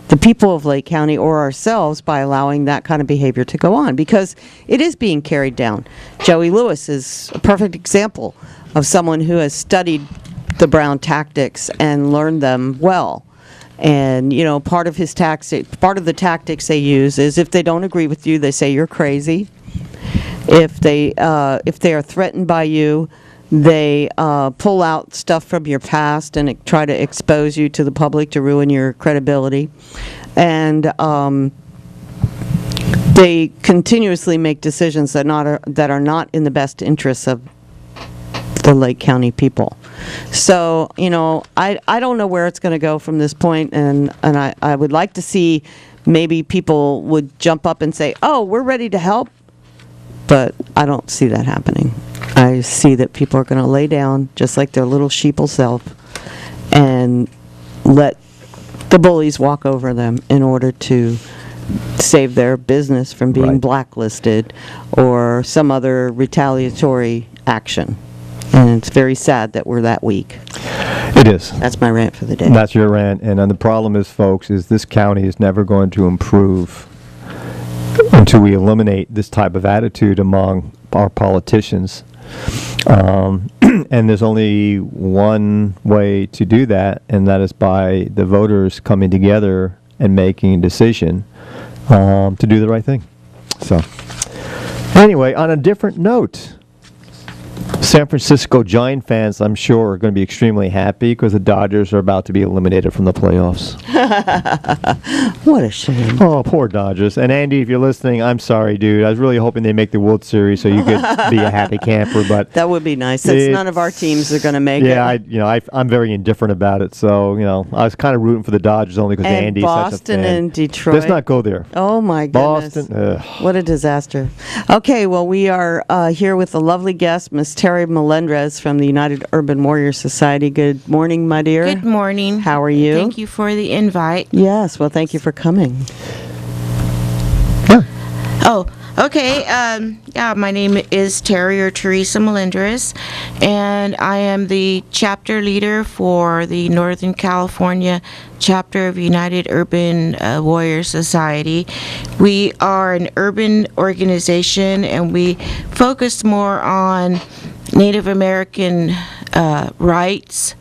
the people of Lake County or ourselves by allowing that kind of behavior to go on, because it is being carried down. Joey Lewis is a perfect example of someone who has studied the Brown tactics and learned them well. And, you know, part of the tactics they use is if they don't agree with you, they say you're crazy. If they are threatened by you, they pull out stuff from your past and try to expose you to the public to ruin your credibility. And they continuously make decisions that are not in the best interests of the Lake County people. So, you know, I don't know where it's going to go from this point, and I would like to see maybe people would jump up and say, oh, we're ready to help. But I don't see that happening. I see that people are going to lay down just like their little sheeple self and let the bullies walk over them in order to save their business from being blacklisted or some other retaliatory action. And it's very sad that we're that weak. It is. That's my rant for the day. That's your rant. And the problem is, folks, is this county is never going to improve until we eliminate this type of attitude among our politicians. And there's only one way to do that, and that is by the voters coming together and making a decision to do the right thing. So, anyway, on a different note, San Francisco Giant fans, I'm sure, are going to be extremely happy because the Dodgers are about to be eliminated from the playoffs. What a shame. Oh, poor Dodgers. And Andy, if you're listening, I'm sorry, dude. I was really hoping they make the World Series so you could be a happy camper, but that would be nice. Since none of our teams are going to make it. Yeah, I'm very indifferent about it. So, you know, I was kind of rooting for the Dodgers only because Andy's such a fan. Boston and Detroit. Let's not go there. Oh my goodness. Boston. What a disaster. Okay, well, we are here with a lovely guest, Miss Terry Melendrez from the United Urban Warrior Society. Good morning, my dear. Good morning. How are you? Thank you for the invite. Yes, well, thank you for coming. Yeah. Oh, okay. My name is Terry or Teresa Melendrez, and I am the chapter leader for the Northern California chapter of United Urban Warrior Society. We are an urban organization, and we focus more on Native American rights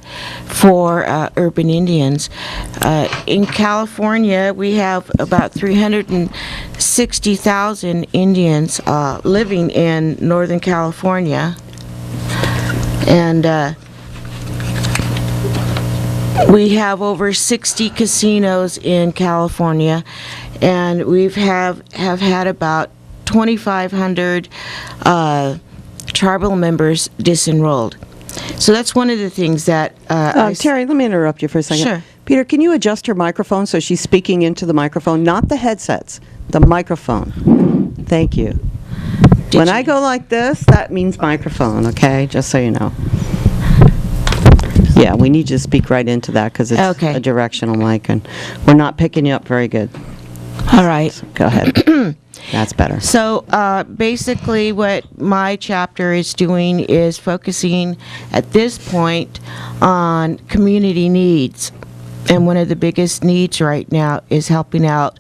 for urban Indians. In California, we have about 360,000 Indians living in Northern California, and we have over 60 casinos in California, and we've have had about 2,500 tribal members disenrolled. So that's one of the things that Terry, let me interrupt you for a second. Sure. Peter, can you adjust her microphone so she's speaking into the microphone, not the headsets, the microphone? Thank you. When I go like this, that means microphone, okay? Just so you know. Yeah, we need you to speak right into that because it's a directional mic, and we're not picking you up very good. All right. So go ahead. That's better. So basically what my chapter is doing is focusing at this point on community needs. And one of the biggest needs right now is helping out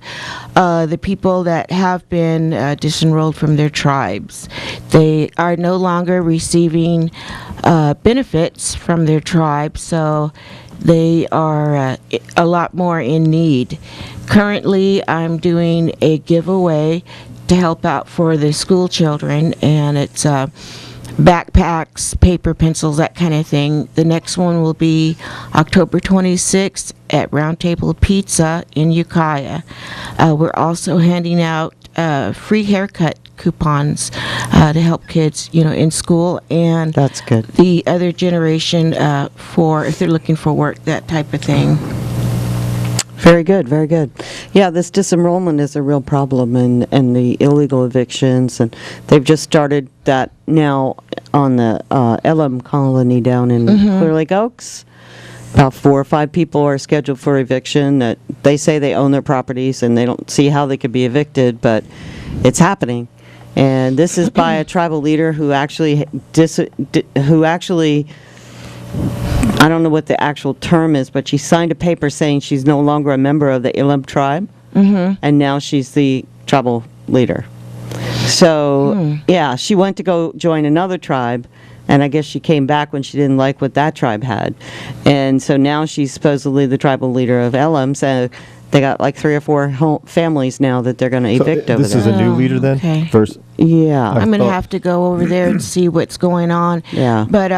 the people that have been disenrolled from their tribes. They are no longer receiving benefits from their tribe, so they are a lot more in need. Currently, I'm doing a giveaway to help out for the school children, and it's backpacks, paper, pencils, that kind of thing. The next one will be October 26th at Round Table Pizza in Ukiah. We're also handing out free haircut coupons to help kids, in school, and that's good. The other generation for if they're looking for work, that type of thing. Very good, very good. Yeah, this disenrollment is a real problem, and the illegal evictions, and they've just started that now on the LM colony down in Clear Lake Oaks. About 4 or 5 people are scheduled for eviction. That they say they own their properties and they don't see how they could be evicted, but it's happening. And this is by a tribal leader who actually I don't know what the actual term is, but she signed a paper saying she's no longer a member of the Ilim tribe, and now she's the tribal leader. So, yeah, she went to go join another tribe, and I guess she came back when she didn't like what that tribe had. And so now she's supposedly the tribal leader of Ilim, so they got like 3 or 4 families now that they're going to evict over there. This is a new leader then? Okay. First, yeah. I'm going to have to go over there and see what's going on. Yeah. But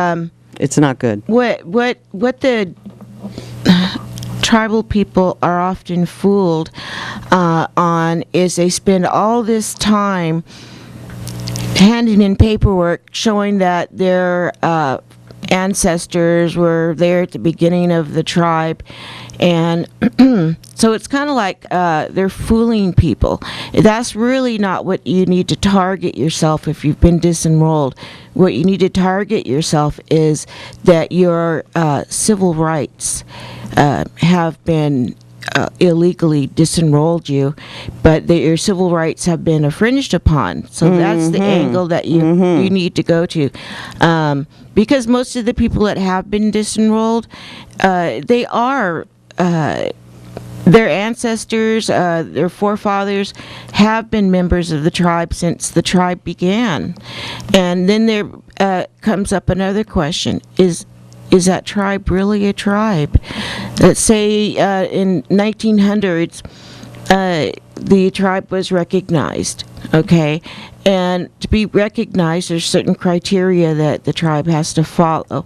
it's not good. What the tribal people are often fooled on is they spend all this time handing in paperwork showing that their ancestors were there at the beginning of the tribe, and so it's kind of like they're fooling people. That's really not what you need to target yourself if you've been disenrolled. What you need to target yourself is that your civil rights have been illegally disenrolled you, but that your civil rights have been infringed upon. So that's the angle that you need to go to. Because most of the people that have been disenrolled, they are their ancestors, their forefathers have been members of the tribe since the tribe began. And then there comes up another question. Is that tribe really a tribe? Let's say in 1900s, the tribe was recognized, okay? And to be recognized, there's certain criteria that the tribe has to follow.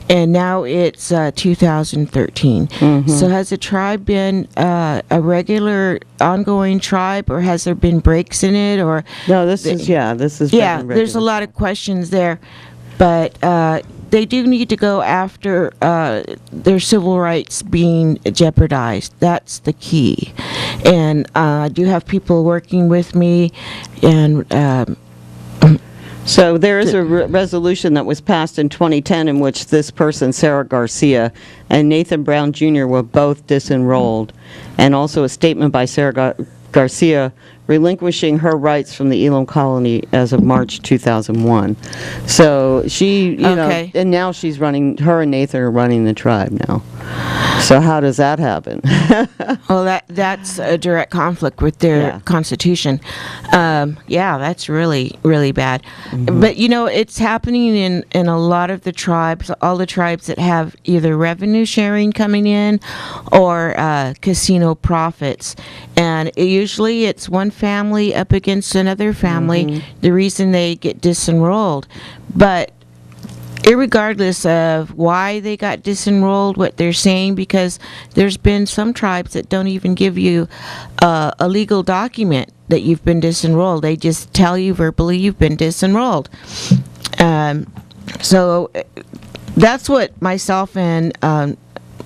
And now it's 2013. So has the tribe been a regular, ongoing tribe, or has there been breaks in it? Or no, this is there's a lot of questions there. But they do need to go after their civil rights being jeopardized. That's the key. And I do have people working with me, and so there is a resolution that was passed in 2010 in which this person, Sarah Garcia, and Nathan Brown Jr. were both disenrolled, and also a statement by Sarah Garcia relinquishing her rights from the Elam colony as of March 2001. So she, you know, and now she's running, her and Nathan are running the tribe now. So how does that happen? Well, that's a direct conflict with their constitution. Yeah, that's really, really bad. But, you know, it's happening in a lot of the tribes, all the tribes that have either revenue sharing coming in or casino profits. And usually it's one family up against another family, the reason they get disenrolled. But irregardless of why they got disenrolled, what they're saying, because there's been some tribes that don't even give you a legal document that you've been disenrolled. They just tell you verbally you've been disenrolled. So that's what myself and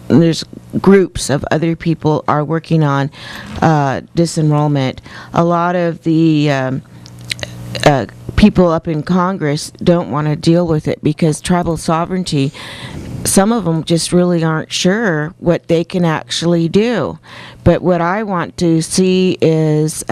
there's groups of other people are working on disenrollment. A lot of the people up in Congress don't want to deal with it because tribal sovereignty, some of them just really aren't sure what they can actually do. But what I want to see is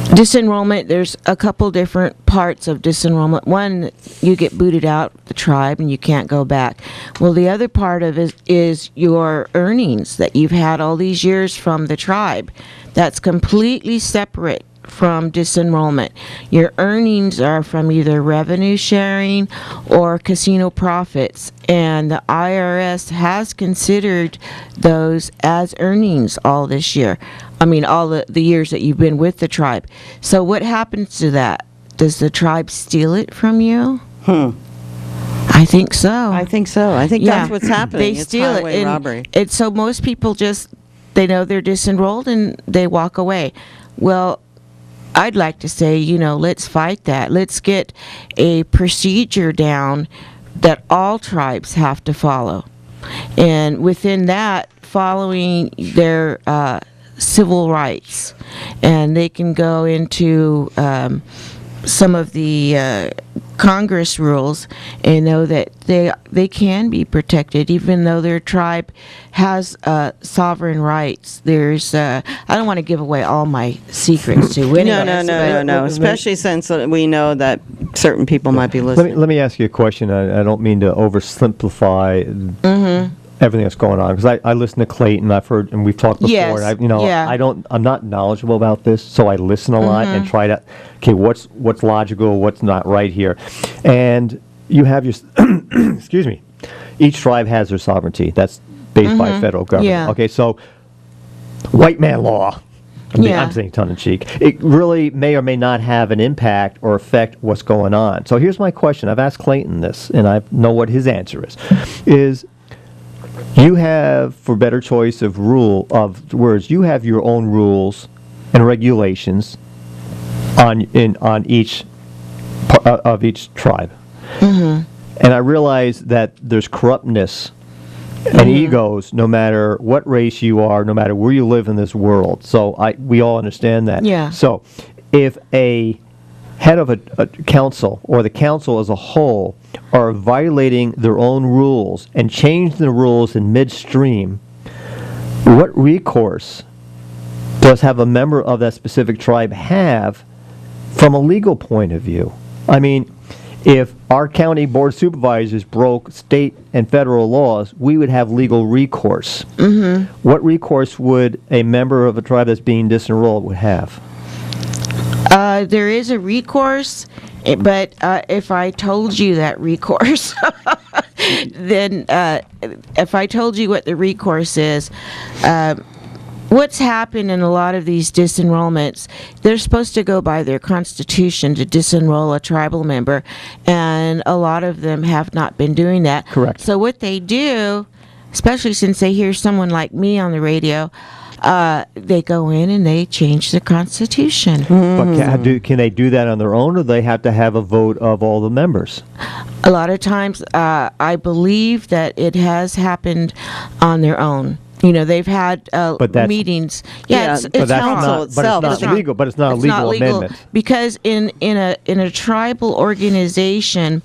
disenrollment. There's a couple different parts of disenrollment. One, you get booted out the tribe and you can't go back. Well, the other part of it is your earnings that you've had all these years from the tribe. That's completely separate from disenrollment. Your earnings are from either revenue sharing or casino profits, and the IRS has considered those as earnings all this year. I mean, all the years that you've been with the tribe. So what happens to that? does the tribe steal it from you? I think so. I think so. I think that's what's happening. They It's steal highway it. robbery. And so most people just, they know they're disenrolled and they walk away. Well, I'd like to say, let's fight that. Let's get a procedure down that all tribes have to follow. And within that, following their civil rights. And they can go into some of the Congress rules and know that they can be protected even though their tribe has sovereign rights. There's I don't want to give away all my secrets to anyone. No. Especially since we know that certain people might be listening. Let me ask you a question. I don't mean to oversimplify everything that's going on, because I listen to Clayton. I've heard, and we've talked before. Yes, And I'm not knowledgeable about this, so I listen a lot and try to. Okay, what's logical? What's not right here? And you have your. Excuse me. Each tribe has their sovereignty. That's based by federal government. Yeah. Okay, so white man law. I'm saying tongue in cheek. It really may or may not have an impact or affect what's going on. So here's my question. I've asked Clayton this, and I know what his answer is you have, for better choice of words, you have your own rules and regulations on each of each tribe. And I realize that there's corruptness and egos, no matter what race you are, no matter where you live in this world. So we all understand that. Yeah. So if a head of a council or the council as a whole are violating their own rules and change the rules in midstream, what recourse does have a member of that specific tribe have from a legal point of view? I mean, if our county board of supervisors broke state and federal laws, we would have legal recourse. What recourse would a member of a tribe that's being disenrolled would have? There is a recourse, but if I told you that recourse, then if I told you what the recourse is, what's happened in a lot of these disenrollments, they're supposed to go by their constitution to disenroll a tribal member, and a lot of them have not been doing that. Correct. So what they do, especially since they hear someone like me on the radio, they go in and they change the constitution. But can they do that on their own, or they have to have a vote of all the members? A lot of times, I believe that it has happened on their own. They've had meetings. It's council itself. But it's not legal. But it's not a legal amendment. Because in a tribal organization,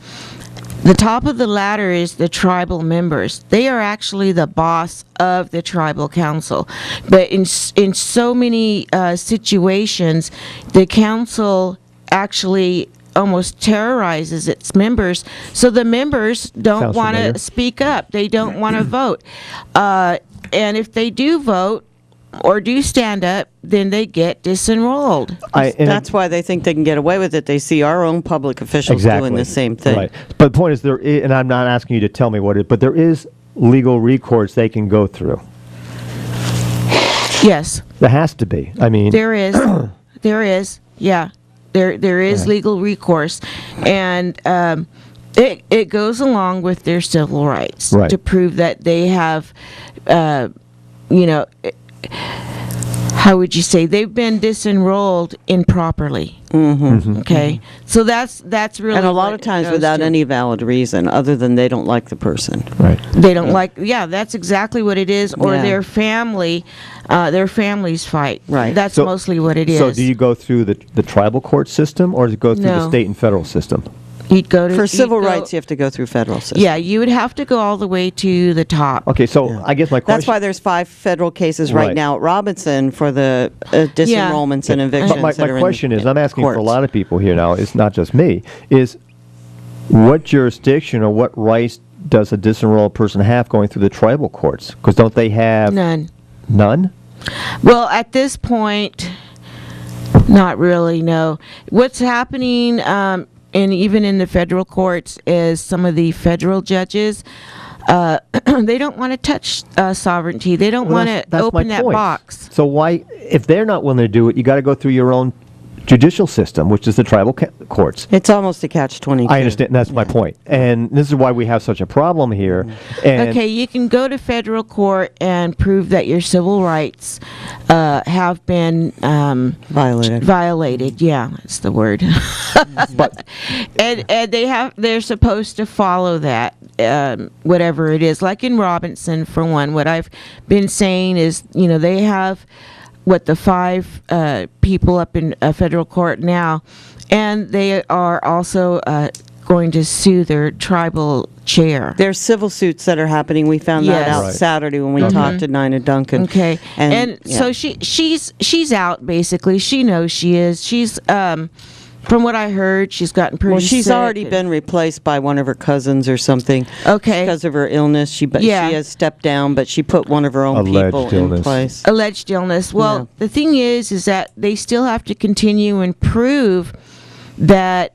the top of the ladder is the tribal members. They are actually the boss of the tribal council. But in so many situations, the council actually almost terrorizes its members. So the members don't want to speak up. They don't want to vote. And if they do vote or do stand up, then they get disenrolled. That's why they think they can get away with it. They see our own public officials doing the same thing. Right. But the point is, and I'm not asking you to tell me what it is, but there is legal recourse they can go through. Yes. There has to be. I mean, there is. There is. Yeah. There is legal recourse, and it goes along with their civil rights to prove that they have, how would you say, they've been disenrolled improperly. Okay, so that's really, and a lot of times without any valid reason other than they don't like the person. Right. They don't like. Yeah, that's exactly what it is. Or their families fight. Right. That's mostly what it is. So do you go through the tribal court system, or does it go through the state and federal system? You'd go to, for civil rights, you have to go through federal system. Yeah, you would have to go all the way to the top. Okay, so I guess my question... That's why there's 5 federal cases right now at Robinson for the disenrollments and evictions. But my question is, I'm asking for a lot of people here now, it's not just me, is what jurisdiction or what rights does a disenrolled person have going through the tribal courts? Because don't they have... None. None? Well, at this point, not really, no. What's happening... and even in the federal courts, is some of the federal judges, they don't want to touch sovereignty. They don't want to open that box. So why, if they're not willing to do it, you got to go through your own judicial system, which is the tribal courts. It's almost a catch-22. I understand. That's my point. And this is why we have such a problem here. And Okay, you can go to federal court and prove that your civil rights have been violated. Yeah, that's the word. But and they're supposed to follow that, whatever it is. Like in Robinson, for one, what I've been saying is, they have the 5 people up in federal court now, and they are also going to sue their tribal chair. There's civil suits that are happening. We found that out Right. Saturday when we talked to Nina Duncan. Okay, and yeah. so she's out basically. She knows she is. She's from what I heard, she's gotten pretty. Well, she's sick already been replaced by one of her cousins or something. Okay. Because of her illness, she has stepped down, but she put one of her own Alleged people illness. in place. Alleged illness. Well, Yeah. the thing is that they still have to continue and prove that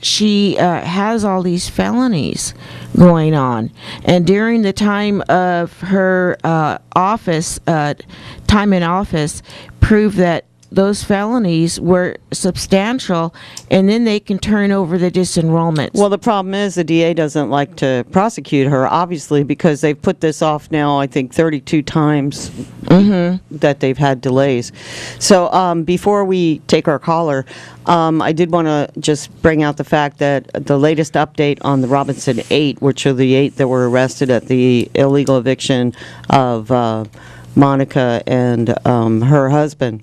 she has all these felonies going on, and during the time of her time in office, prove that those felonies were substantial, and then they can turn over the disenrollments. Well, the problem is the DA doesn't like to prosecute her, obviously, because they've put this off now, I think, 32 times that they've had delays. So before we take our caller, I did want to just bring out the fact that the latest update on the Robinson 8, which are the 8 that were arrested at the illegal eviction of Monica and her husband,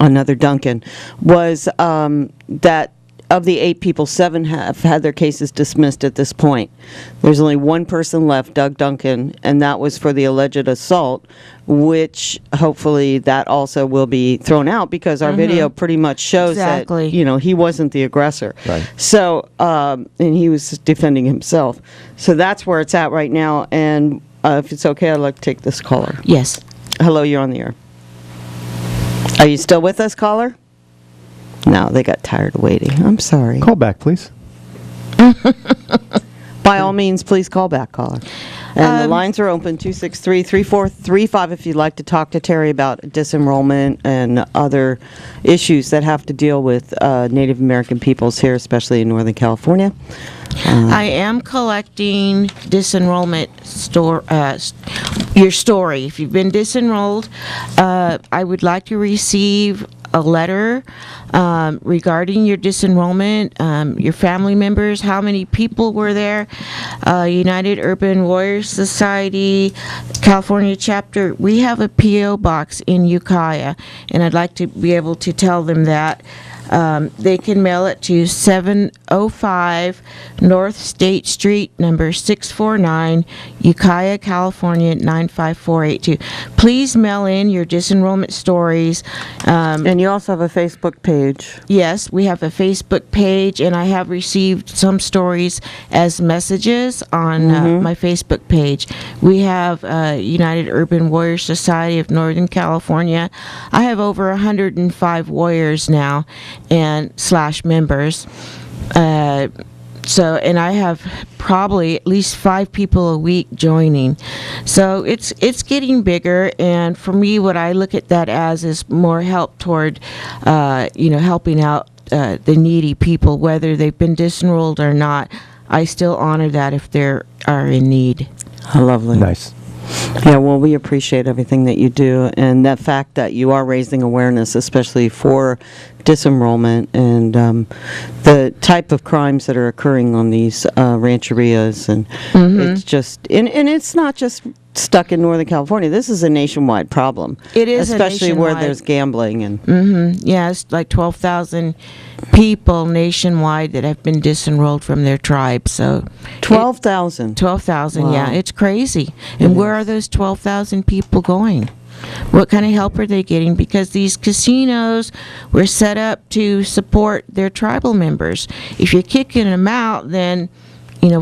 another Duncan, was that of the 8 people, 7 have had their cases dismissed at this point. There's only one person left, Doug Duncan, and that was for the alleged assault, which hopefully that also will be thrown out because our video pretty much shows that, he wasn't the aggressor. Right. So, and he was defending himself. So that's where it's at right now, and if it's okay, I'd like to take this caller. Yes. Hello, you're on the air. Are you still with us, caller? No, they got tired of waiting. I'm sorry. call back, please. By all means, please call back, caller. And the lines are open, 263-3435, if you'd like to talk to Terry about disenrollment and other issues that have to deal with Native American peoples here, especially in Northern California. I am collecting disenrollment your story. If you've been disenrolled, I would like to receive a letter regarding your disenrollment, your family members, how many people were there, United Urban Warriors Society, California chapter. We have a P.O. box in Ukiah, and I'd like to be able to tell them that. They can mail it to 705 North State Street, number 649, Ukiah, California, 95482. Please mail in your disenrollment stories. And you also have a Facebook page. Yes, we have a Facebook page, and I have received some stories as messages on my Facebook page. We have United Urban Warriors Society of Northern California. I have over 105 warriors now and / members. And I have probably at least 5 people a week joining. So it's getting bigger, and for me, what I look at that as is more help toward, helping out the needy people, whether they've been disenrolled or not. I still honor that if they are in need. Lovely. Nice. Yeah, well, we appreciate everything that you do, and that fact that you are raising awareness, especially for disenrollment and the type of crimes that are occurring on these rancherias, and it's just, and it's not just stuck in Northern California. This is a nationwide problem. It is, especially where there's gambling and. Yeah, it's like 12,000 people nationwide that have been disenrolled from their tribe. So 12,000. 12,000. Wow. Yeah, it's crazy. And where are those 12,000 people going? What kind of help are they getting? Because these casinos were set up to support their tribal members. If you're kicking them out, then,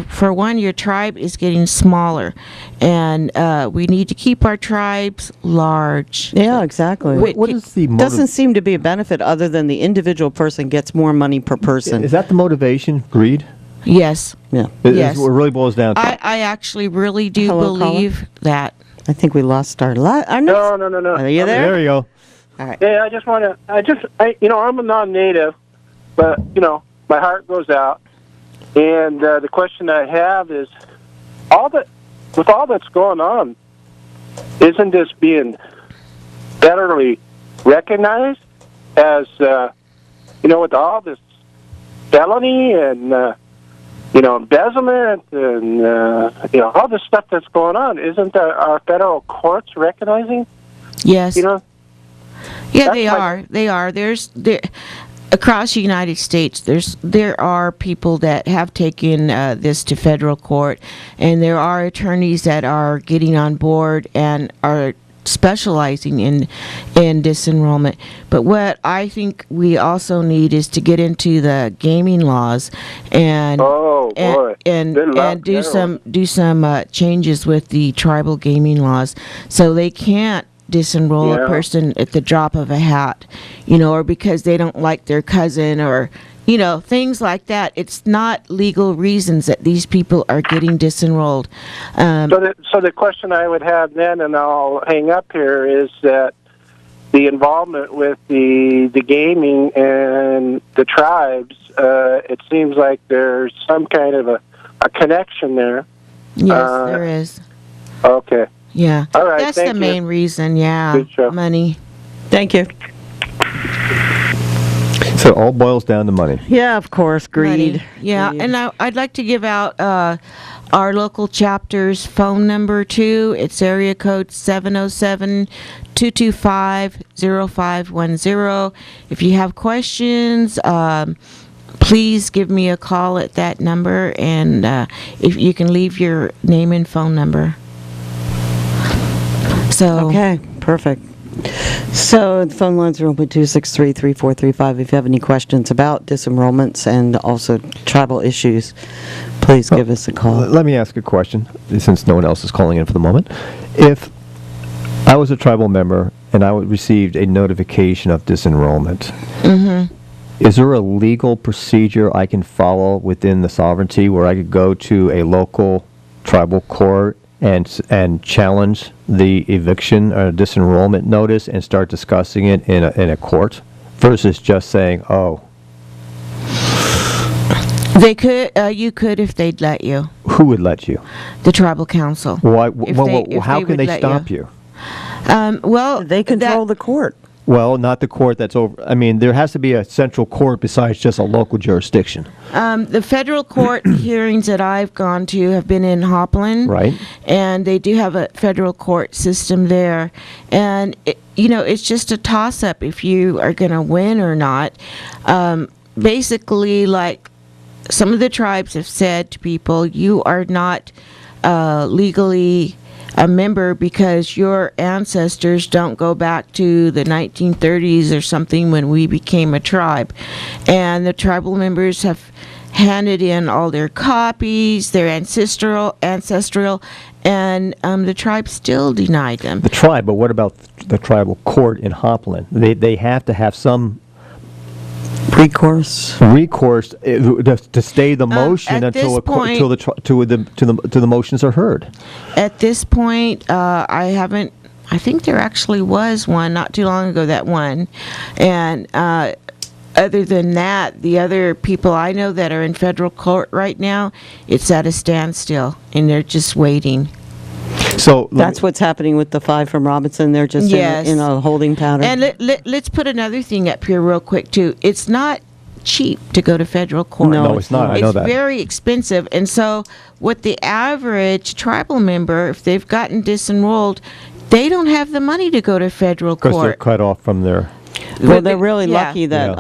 for one, your tribe is getting smaller. And we need to keep our tribes large. Yeah, exactly. What is the doesn't seem to be a benefit other than the individual person gets more money per person. Is that the motivation? Greed? Yes. Yeah. Yes. Is what it really boils down to. I actually really do Hello, believe caller? that. I think we lost our No. Are you there? There you go. All right. Yeah, I'm a non-native, but, my heart goes out. And the question I have is, with all that's going on, isn't this being federally recognized as, with all this felony and, embezzlement and, all this stuff that's going on? Isn't our federal courts recognizing? Yes. Yeah, they are. They are. Across the United States, there are people that have taken this to federal court, and there are attorneys that are getting on board and are specializing in disenrollment. But what I think we also need is to get into the gaming laws and do some changes with the tribal gaming laws, so they can't disenroll a person at the drop of a hat, or because they don't like their cousin, or things like that. It's not legal reasons that these people are getting disenrolled. So the question I would have then, and I'll hang up here, is that the involvement with the gaming and the tribes, it seems like there's some kind of a connection there. Yes, there is. Okay. Yeah. All right. That's the main reason. Yeah. Good show. Money. Thank you. So it all boils down to money. Yeah, of course, greed. Money. Yeah, Greed. and I'd like to give out our local chapter's phone number too. It's area code 707-225-0510. If you have questions, please give me a call at that number, and if you can leave your name and phone number. So Okay, perfect. So the phone lines are open 263-3435. If you have any questions about disenrollments and also tribal issues, please give us a call. Let me ask a question, since no one else is calling in for the moment. If I was a tribal member and I received a notification of disenrollment, is there a legal procedure I can follow within the sovereignty where I could go to a local tribal court and challenge the eviction or disenrollment notice and start discussing it in a court versus just saying, they could, you could if they'd let you. Who would let you? The tribal council. Why? How can they stop you? Well, they control the court. Well, not the court that's over. I mean, there has to be a central court besides just a local jurisdiction. The federal court hearings that I've gone to have been in Hopland. Right. And they do have a federal court system there. And, it's just a toss-up if you are going to win or not. Basically, like some of the tribes have said to people, you are not legally a member because your ancestors don't go back to the 1930s or something when we became a tribe. And the tribal members have handed in all their copies, their ancestral, and the tribe still denied them. The tribe, but what about the tribal court in Hopland? They have to have some recourse to stay the motion until the motions are heard. At this point, I think there actually was one not too long ago that won, and other than that, the other people I know that are in federal court right now, it's at a standstill, and they're just waiting. So that's what's happening with the 5 from Robinson. They're just in a holding pattern. And let's put another thing up here real quick, too. It's not cheap to go to federal court. No, it's not. I know that. It's very expensive. And so with the average tribal member, if they've gotten disenrolled, they don't have the money to go to federal court. Because they're cut off from their... Well, they're really lucky that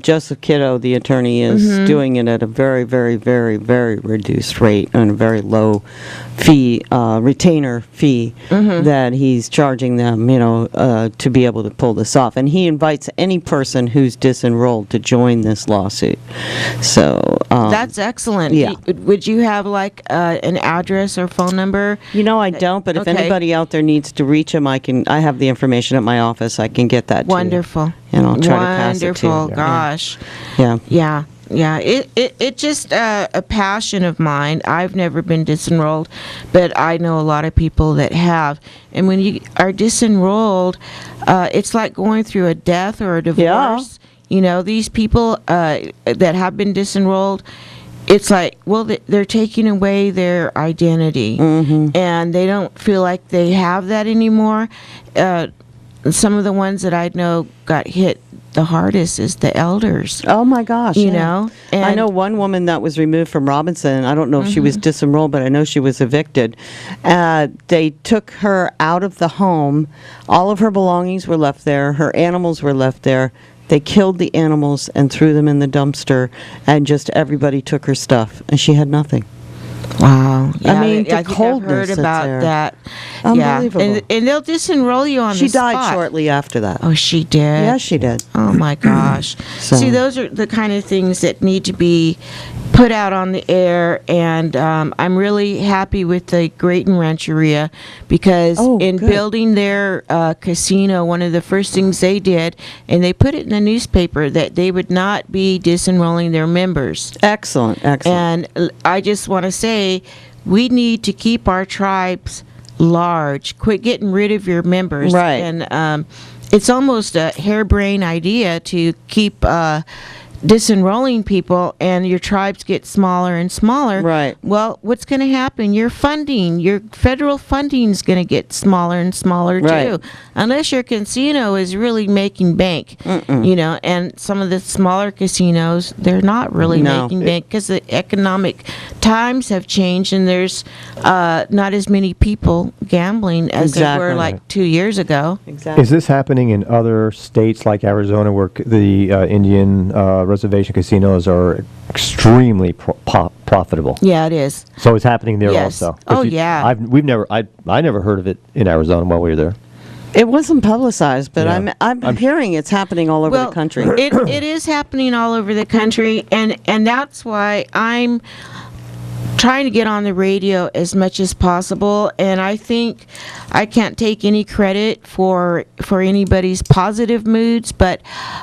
Joseph Kiddo, the attorney, is doing it at a very, very, very, very reduced rate and a very low fee, retainer fee that he's charging them, to be able to pull this off. And he invites any person who's disenrolled to join this lawsuit. So that's excellent. Yeah. Would you have like an address or phone number? I don't. But if anybody out there needs to reach him, I have the information at my office. I can get that. Wonderful. And I'll try to pass it to you. Wonderful. Gosh. Yeah. Yeah. Yeah, it just a passion of mine. I've never been disenrolled, but I know a lot of people that have. And when you are disenrolled, it's like going through a death or a divorce. Yeah. You know, these people that have been disenrolled, it's like, well, they're taking away their identity, and they don't feel like they have that anymore. Some of the ones that I know got hit the hardest is the elders. Oh my gosh! You know, and I know one woman that was removed from Robinson. I don't know if she was disenrolled, but I know she was evicted. They took her out of the home. All of her belongings were left there. Her animals were left there. They killed the animals and threw them in the dumpster, and just everybody took her stuff, and she had nothing. Wow. Yeah, I mean, the I think coldness I've heard that's about there. that. Unbelievable. Yeah. And they'll disenroll you on She the spot. died shortly after that. Oh, she did? Yeah, she did. Oh, my gosh. So- See, those are the kind of things that need to be put out on the air, and I'm really happy with the Grayton Rancheria because in good. building their casino, one of the first things they did, and they put it in the newspaper, that they would not be disenrolling their members. Excellent, excellent. And I just want to say, we need to keep our tribes large. Quit getting rid of your members. Right. And it's almost a harebrained idea to keep disenrolling people, and your tribes get smaller and smaller. Right. Well, what's going to happen? Your funding, your federal funding is going to get smaller and smaller Right. too, unless your casino is really making bank. You know, and some of the smaller casinos, they're not really No. making bank because the economic times have changed, and there's not as many people gambling as there were Exactly. like 2 years ago. Exactly. Is this happening in other states like Arizona, where the Indian reservation casinos are extremely profitable? Yeah, it is. So it's happening there Yes. also. 'Cause Oh, yeah. I never heard of it in Arizona while we were there. It wasn't publicized, but Yeah. I'm hearing it's happening all over the country. It is happening all over the country, and that's why I'm trying to get on the radio as much as possible. And I think I can't take any credit for anybody's positive moods, but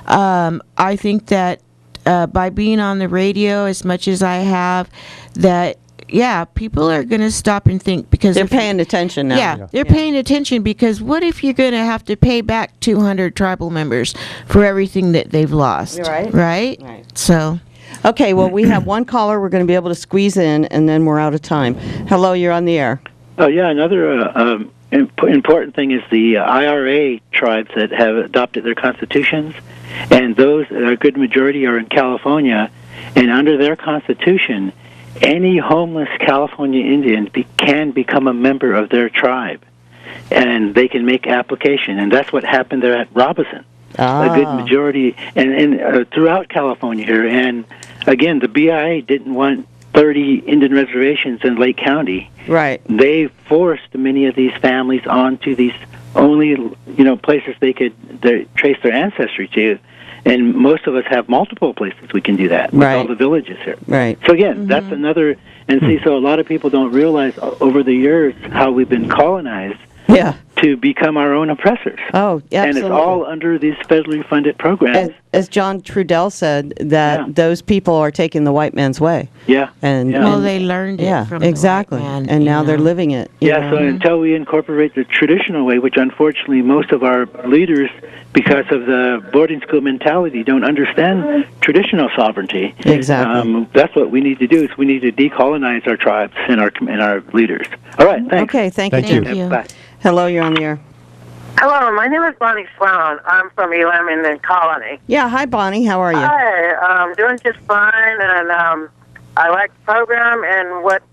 I think that by being on the radio as much as I have, that people are going to stop and think, because They're paying attention now. Yeah, they're paying attention, because what if you're going to have to pay back 200 tribal members for everything that they've lost? Right. Right? So. Okay, well, we have one caller we're going to be able to squeeze in, and then we're out of time. Hello, you're on the air. Oh, yeah, another important thing is the IRA tribes that have adopted their constitutions, and those, a good majority, are in California, and under their constitution, any homeless California Indian can become a member of their tribe, and they can make application, and that's what happened there at Robinson. A good majority, and throughout California here, and again, the BIA didn't want 30 Indian reservations in Lake County. Right. They forced many of these families onto these only, places they could trace their ancestry to, and most of us have multiple places we can do that with all the villages here. Right. So again, that's another, and see, so a lot of people don't realize over the years how we've been colonized. Yeah. To become our own oppressors. Oh, absolutely. And it's all under these federally funded programs. As John Trudell said, that those people are taking the white man's way. Yeah. And Well, they learned it from exactly. the white man, and now you they're know. living it. Yeah, so until we incorporate the traditional way, which unfortunately most of our leaders, because of the boarding school mentality, don't understand traditional sovereignty. Exactly. That's what we need to do, is we need to decolonize our tribes and our leaders. All right, thanks. Okay, thank you. Yeah, bye. Hello, you're on the air. Hello, my name is Bonnie Sloan. I'm from Elam in the Colony. Yeah, hi, Bonnie. How are you? Hi, I'm doing just fine, and I like the program, and what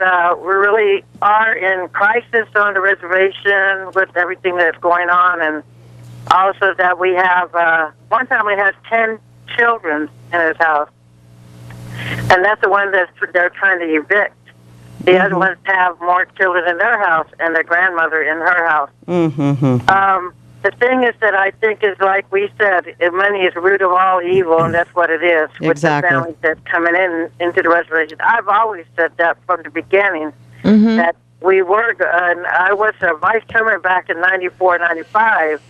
we really are in crisis on the reservation with everything that's going on, and also that we have, one family has 10 children in his house, and that's the one that they're trying to evict. The other ones have more children in their house and their grandmother in her house. The thing is that I think is, like we said, money is the root of all evil, and that's what it is with Exactly. the families that's coming into the reservation. I've always said that from the beginning, that we were, and I was a vice chairman back in 94, 95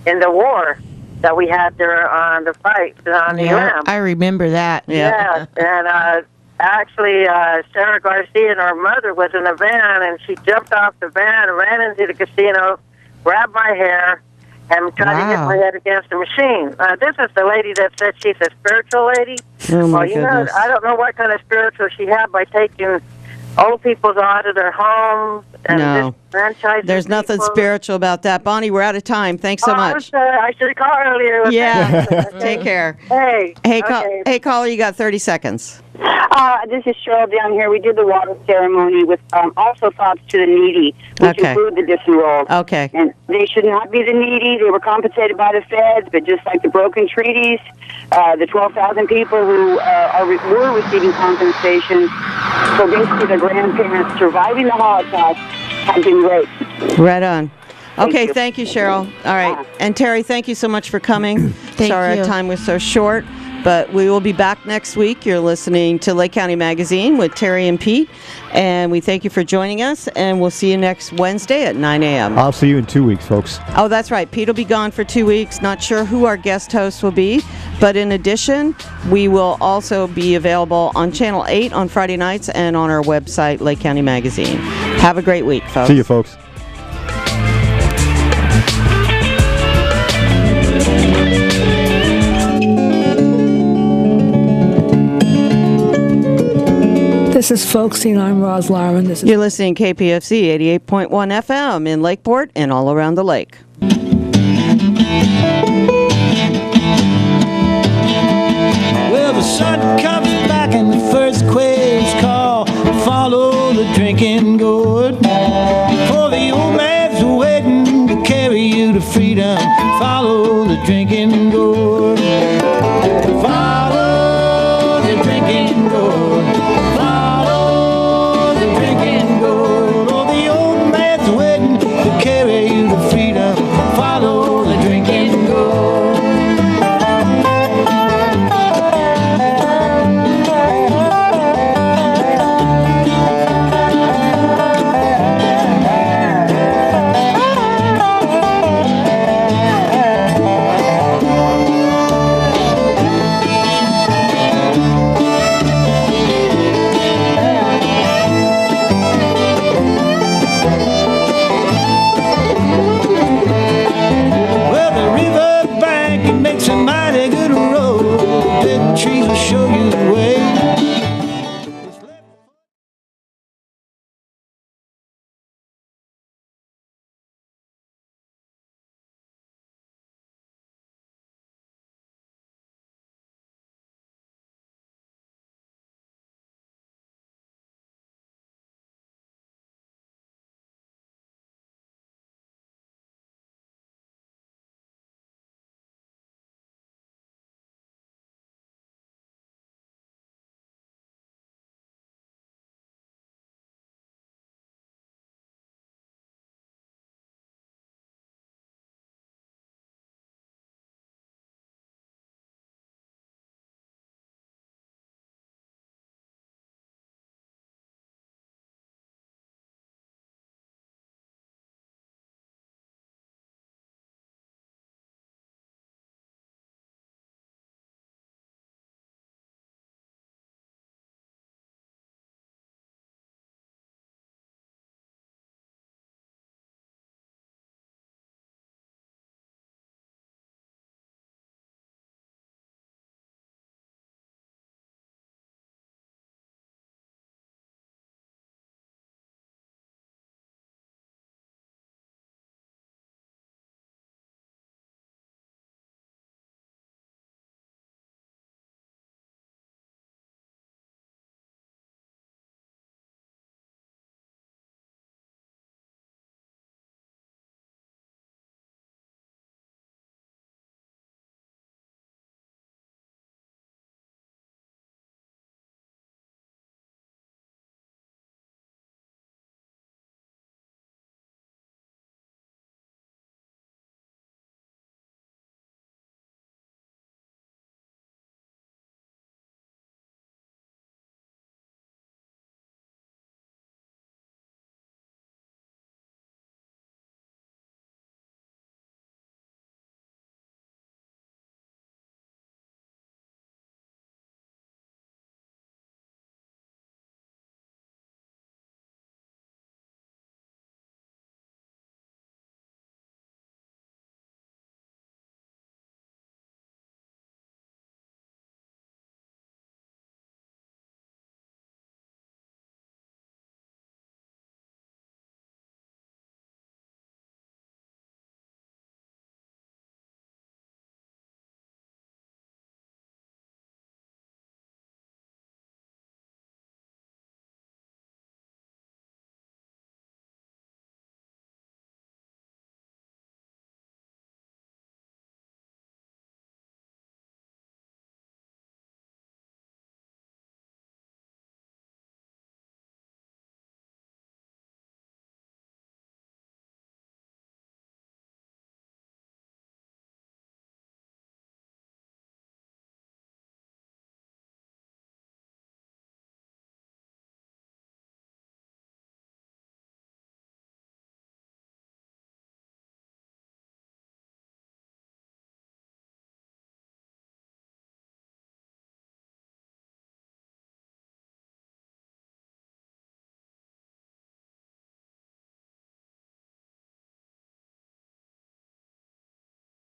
in the war, that we had there on the fight on the Ram. I remember that. Yeah, and actually, Sarah Garcia and her mother was in a van, and she jumped off the van and ran into the casino, grabbed my hair, and tried to hit my head against the machine. This is the lady that said she's a spiritual lady. Oh, my goodness. I don't know what kind of spiritual she had by taking old people out of their homes and disenfranchising There's nothing people. spiritual about that. Bonnie, we're out of time. Thanks so much. I should have called earlier. Take care. Hey. Hey, caller, you got 30 seconds. This is Cheryl down here. We did the water ceremony with also thoughts to the needy, which include the disenrolled. Okay. And they should not be the needy. They were compensated by the feds, but just like the broken treaties, the 12,000 people who were receiving compensation, so basically their grandparents surviving the Holocaust have been raped. Right on. Okay, you. Thank you, Cheryl. All right. And Terry, thank you so much for coming. Sorry you. our time was so short, but we will be back next week. You're listening to Lake County Magazine with Terry and Pete, and we thank you for joining us, and we'll see you next Wednesday at 9 a.m. I'll see you in 2 weeks, folks. Oh, that's right. Pete will be gone for 2 weeks. Not sure who our guest host will be, but in addition, we will also be available on Channel 8 on Friday nights and on our website, Lake County Magazine. Have a great week, folks. See you, folks. This is Folksy, and I'm Roz Larman. You're listening to KPFC 88.1 FM in Lakeport and all around the lake. Well, the sun comes